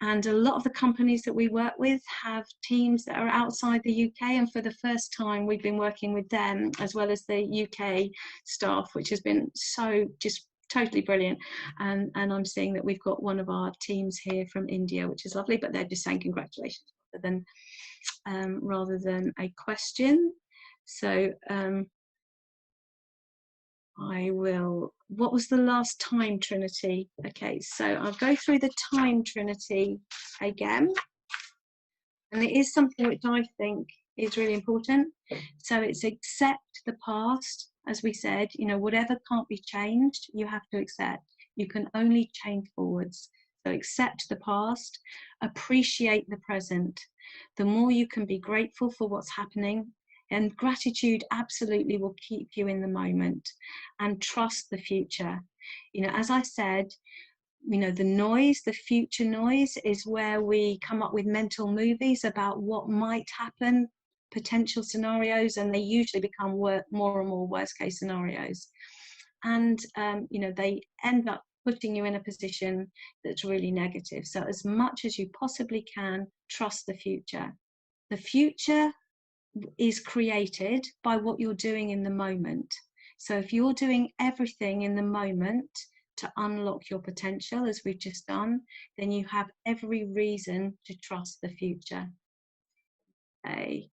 and a lot of the companies that we work with have teams that are outside the UK, and for the first time we've been working with them as well as the UK staff, which has been so just totally brilliant. And I'm seeing that we've got one of our teams here from India, which is lovely, but they're just saying congratulations rather than a question. So I will, what was the last time, Trinity? Okay, so I'll go through the time, Trinity, again. And it is something which I think is really important. So it's accept the past. As we said, you know, whatever can't be changed, you have to accept. You can only change forwards. So accept the past, appreciate the present. The more you can be grateful for what's happening, And gratitude absolutely will keep you in the moment, and trust the future. You know, as I said, you know, the noise, the future noise, is where we come up with mental movies about what might happen, potential scenarios, and they usually become more and more worst case scenarios. And, you know, they end up putting you in a position that's really negative. So as much as you possibly can, trust the future. The future is created by what you're doing in the moment. So if you're doing everything in the moment to unlock your potential, as we've just done, then you have every reason to trust the future. Okay.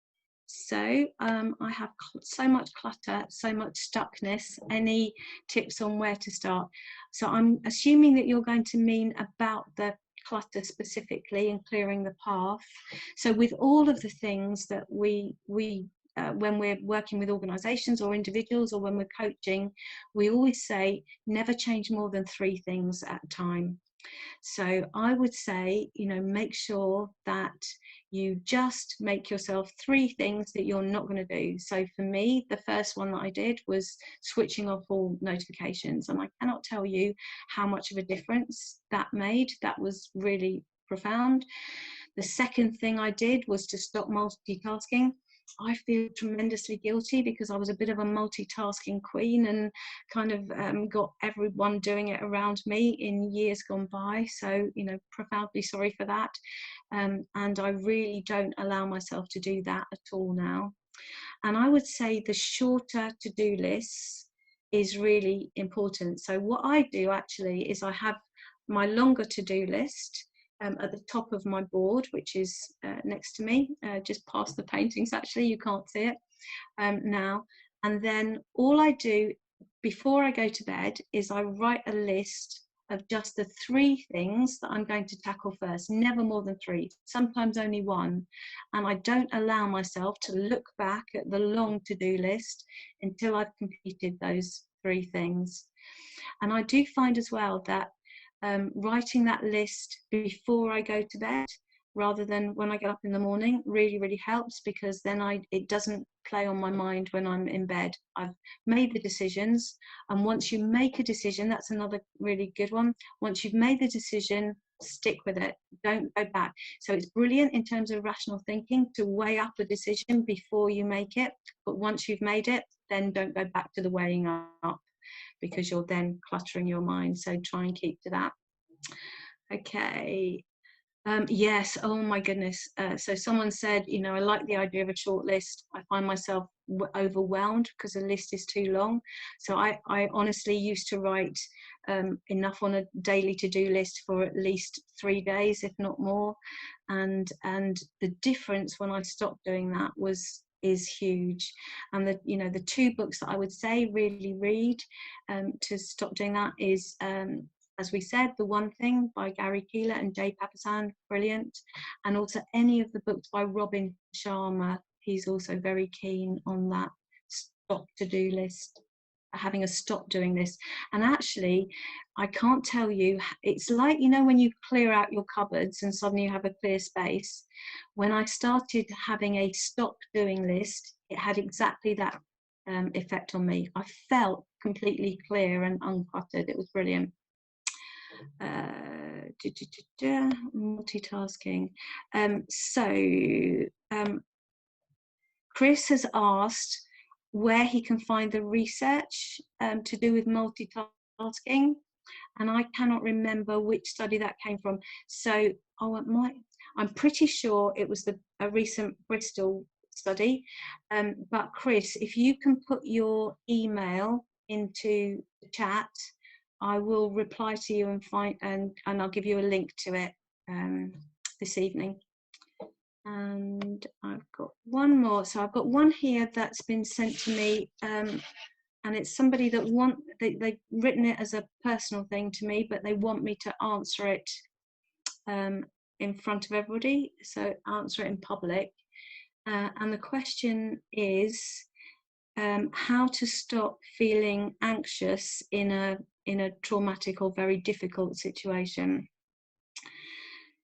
So I have so much clutter, so much stuckness. Any tips on where to start? So I'm assuming that you're going to mean about the clutter specifically and clearing the path. So with all of the things that we when we're working with organizations or individuals, or when we're coaching, we always say never change more than 3 things at a time. So I would say, you know, make sure that you just make yourself 3 things that you're not going to do. So for me, the first one that I did was switching off all notifications, and I cannot tell you how much of a difference that made. That was really profound. The second thing I did was to stop multitasking. I feel tremendously guilty because I was a bit of a multitasking queen and kind of got everyone doing it around me in years gone by. So, you know, profoundly sorry for that. And I really don't allow myself to do that at all now. And I would say the shorter to-do lists is really important. So what I do actually is I have my longer to-do list at the top of my board, which is next to me, just past the paintings. Actually, you can't see it now. And then all I do before I go to bed is I write a list of just the 3 things that I'm going to tackle first, never more than 3, sometimes only 1. And I don't allow myself to look back at the long to-do list until I've completed those 3 things. And I do find as well that writing that list before I go to bed rather than when I get up in the morning really helps, because then it doesn't play on my mind when I'm in bed. I've made the decisions, and once you make a decision, that's another really good one. Once you've made the decision, stick with it, don't go back. So it's brilliant in terms of rational thinking to weigh up a decision before you make it, but once you've made it, then don't go back to the weighing up, because you're then cluttering your mind. So try and keep to that. Okay. Yes, oh my goodness. So someone said, you know, I like the idea of a short list. I find myself overwhelmed because the list is too long. So I honestly used to write enough on a daily to-do list for at least 3 days, if not more. And the difference when I stopped doing that is huge. And the 2 books that I would say really read to stop doing that is as we said, The One Thing by Gary Keeler and Jay Papasan, brilliant. And also any of the books by Robin Sharma, he's also very keen on that stop to-do list, having a stop doing this. And actually, I can't tell you, it's like, you know, when you clear out your cupboards and suddenly you have a clear space. When I started having a stop doing list, it had exactly that effect on me. I felt completely clear and uncluttered. It was brilliant. Multitasking. Chris has asked where he can find the research to do with multitasking, and I cannot remember which study that came from. So I'm pretty sure it was a recent Bristol study. But Chris, if you can put your email into the chat, I will reply to you and I'll give you a link to it this evening. And I've got one more. So I've got one here that's been sent to me, and it's somebody that they've written it as a personal thing to me, but they want me to answer it in front of everybody. So answer it in public. And the question is how to stop feeling anxious in a traumatic or very difficult situation.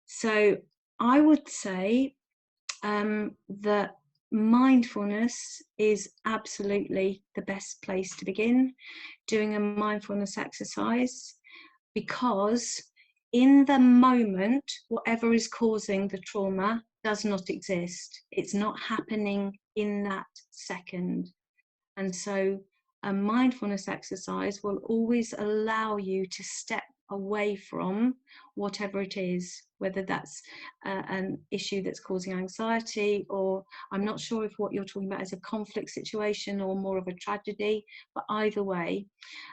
So I would say that mindfulness is absolutely the best place to begin doing a mindfulness exercise, because in the moment, whatever is causing the trauma does not exist. It's not happening in that second. And so a mindfulness exercise will always allow you to step away from whatever it is, whether that's an issue that's causing anxiety, or I'm not sure if what you're talking about is a conflict situation or more of a tragedy, but either way.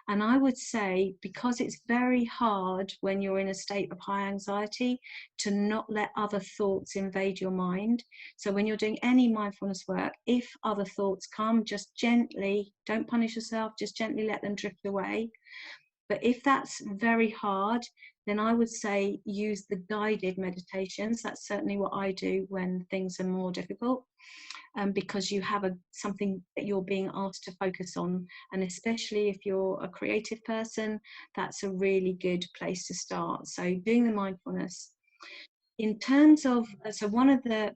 And I would say, because it's very hard when you're in a state of high anxiety to not let other thoughts invade your mind. So when you're doing any mindfulness work, if other thoughts come, just gently, don't punish yourself, just gently let them drift away. But if that's very hard, then I would say use the guided meditations. That's certainly what I do when things are more difficult, because you have something that you're being asked to focus on. And especially if you're a creative person, that's a really good place to start. So doing the mindfulness. In terms of, so one of the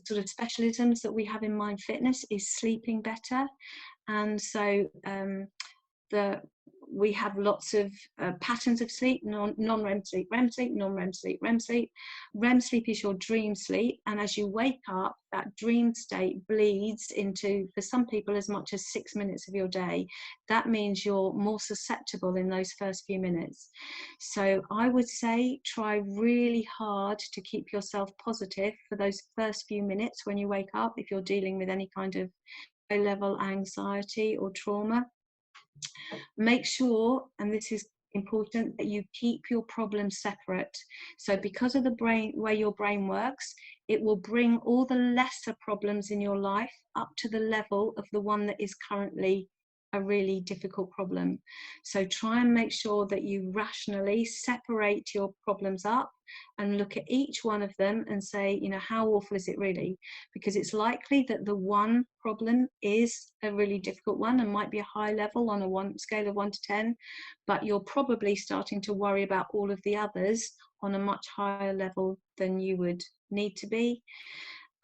sort of specialisms that we have in Mind Fitness is sleeping better. And so we have lots of patterns of sleep: non-REM sleep, REM sleep, non-REM sleep, REM sleep. REM sleep is your dream sleep, and as you wake up, that dream state bleeds into, for some people, as much as 6 minutes of your day. That means you're more susceptible in those first few minutes. So I would say try really hard to keep yourself positive for those first few minutes when you wake up, if you're dealing with any kind of low-level anxiety or trauma. Make sure, and this is important, that you keep your problems separate. So because of the brain, way your brain works, it will bring all the lesser problems in your life up to the level of the one that is currently a really difficult problem. So try and make sure that you rationally separate your problems up and look at each one of them and say, you know, how awful is it really? Because it's likely that the one problem is a really difficult one and might be a high level on a scale of 1 to 10, but you're probably starting to worry about all of the others on a much higher level than you would need to be.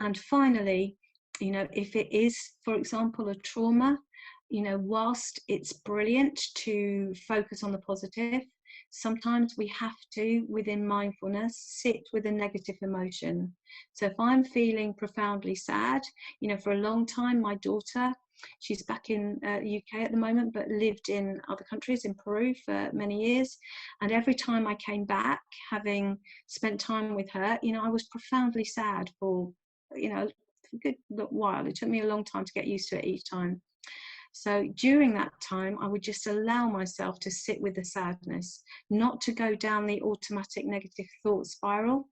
And finally, you know, if it is, for example, a trauma, you know, whilst it's brilliant to focus on the positive, sometimes we have to, within mindfulness, sit with a negative emotion. So if I'm feeling profoundly sad, you know, for a long time, my daughter, she's back in the UK at the moment, but lived in other countries, in Peru for many years. And every time I came back, having spent time with her, you know, I was profoundly sad for, you know, a good while. It took me a long time to get used to it each time. So during that time, I would just allow myself to sit with the sadness, not to go down the automatic negative thought spiral,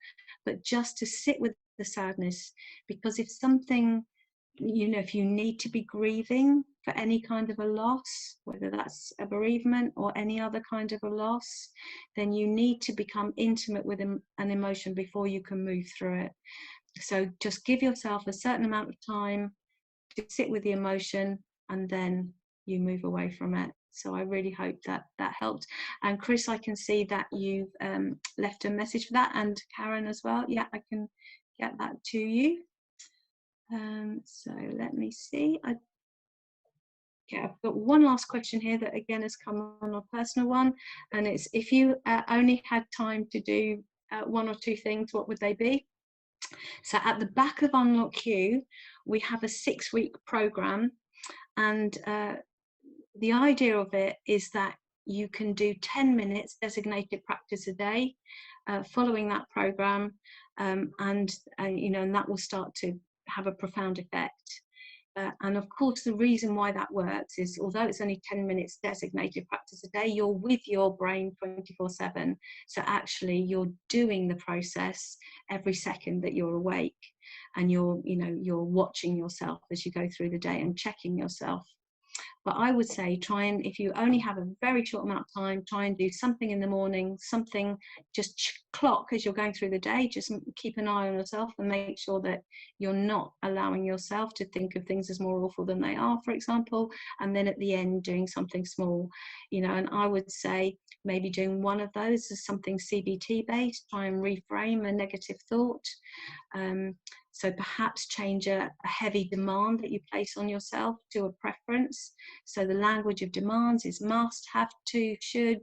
but just to sit with the sadness. Because if something, you know, if you need to be grieving for any kind of a loss, whether that's a bereavement or any other kind of a loss, then you need to become intimate with an emotion before you can move through it. So just give yourself a certain amount of time to sit with the emotion, and then you move away from it. So I really hope that that helped. And Chris, I can see that you've left a message for that, and Karen as well. Yeah, I can get that to you. So let me see. Okay, I've got one last question here that again has come on a personal one, and it's, if you only had time to do one or two things, what would they be? So at the back of Unlock You, we have a 6-week program, and the idea of it is that you can do 10 minutes designated practice a day following that program, and you know, and that will start to have a profound effect. And of course, the reason why that works is, although it's only 10 minutes designated practice a day, you're with your brain 24/7. So actually, you're doing the process every second that you're awake, and you're watching yourself as you go through the day and checking yourself. But I would say try and, if you only have a very short amount of time, try and do something in the morning, something, just clock as you're going through the day, just keep an eye on yourself and make sure that you're not allowing yourself to think of things as more awful than they are, for example, and then at the end doing something small, you know. And I would say maybe doing one of those as something CBT based, try and reframe a negative thought. So perhaps change a heavy demand that you place on yourself to a preference. So the language of demands is must, have to, should,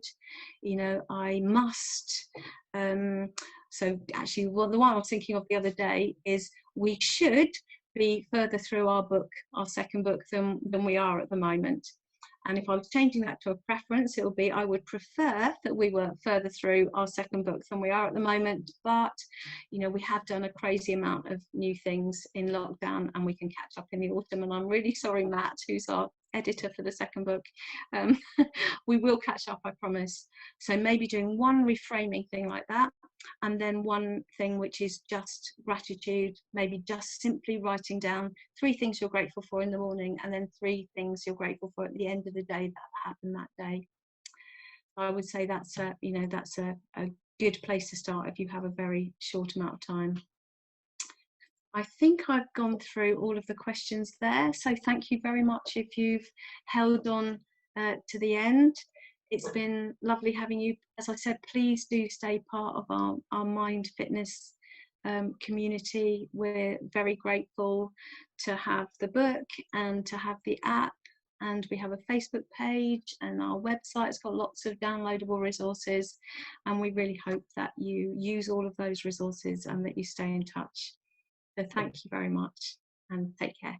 you know, I must. So actually, well, the one I was thinking of the other day is we should be further through our book, our second book, than we are at the moment. And if I was changing that to a preference, it would be I would prefer that we were further through our second book than we are at the moment. But, you know, we have done a crazy amount of new things in lockdown, and we can catch up in the autumn. And I'm really sorry, Matt, who's our editor for the second book. We will catch up, I promise. So maybe doing one reframing thing like that, and then one thing which is just gratitude, maybe just simply writing down 3 things you're grateful for in the morning, and then 3 things you're grateful for at the end of the day that happened that day. I would say that's a, you know, that's a good place to start if you have a very short amount of time. I think I've gone through all of the questions there, so thank you very much if you've held on to the end. It's been lovely having you. As I said, please do stay part of our Mind Fitness community. We're very grateful to have the book and to have the app, and we have a Facebook page, and our website's got lots of downloadable resources, and we really hope that you use all of those resources and that you stay in touch. So thank you very much, and take care.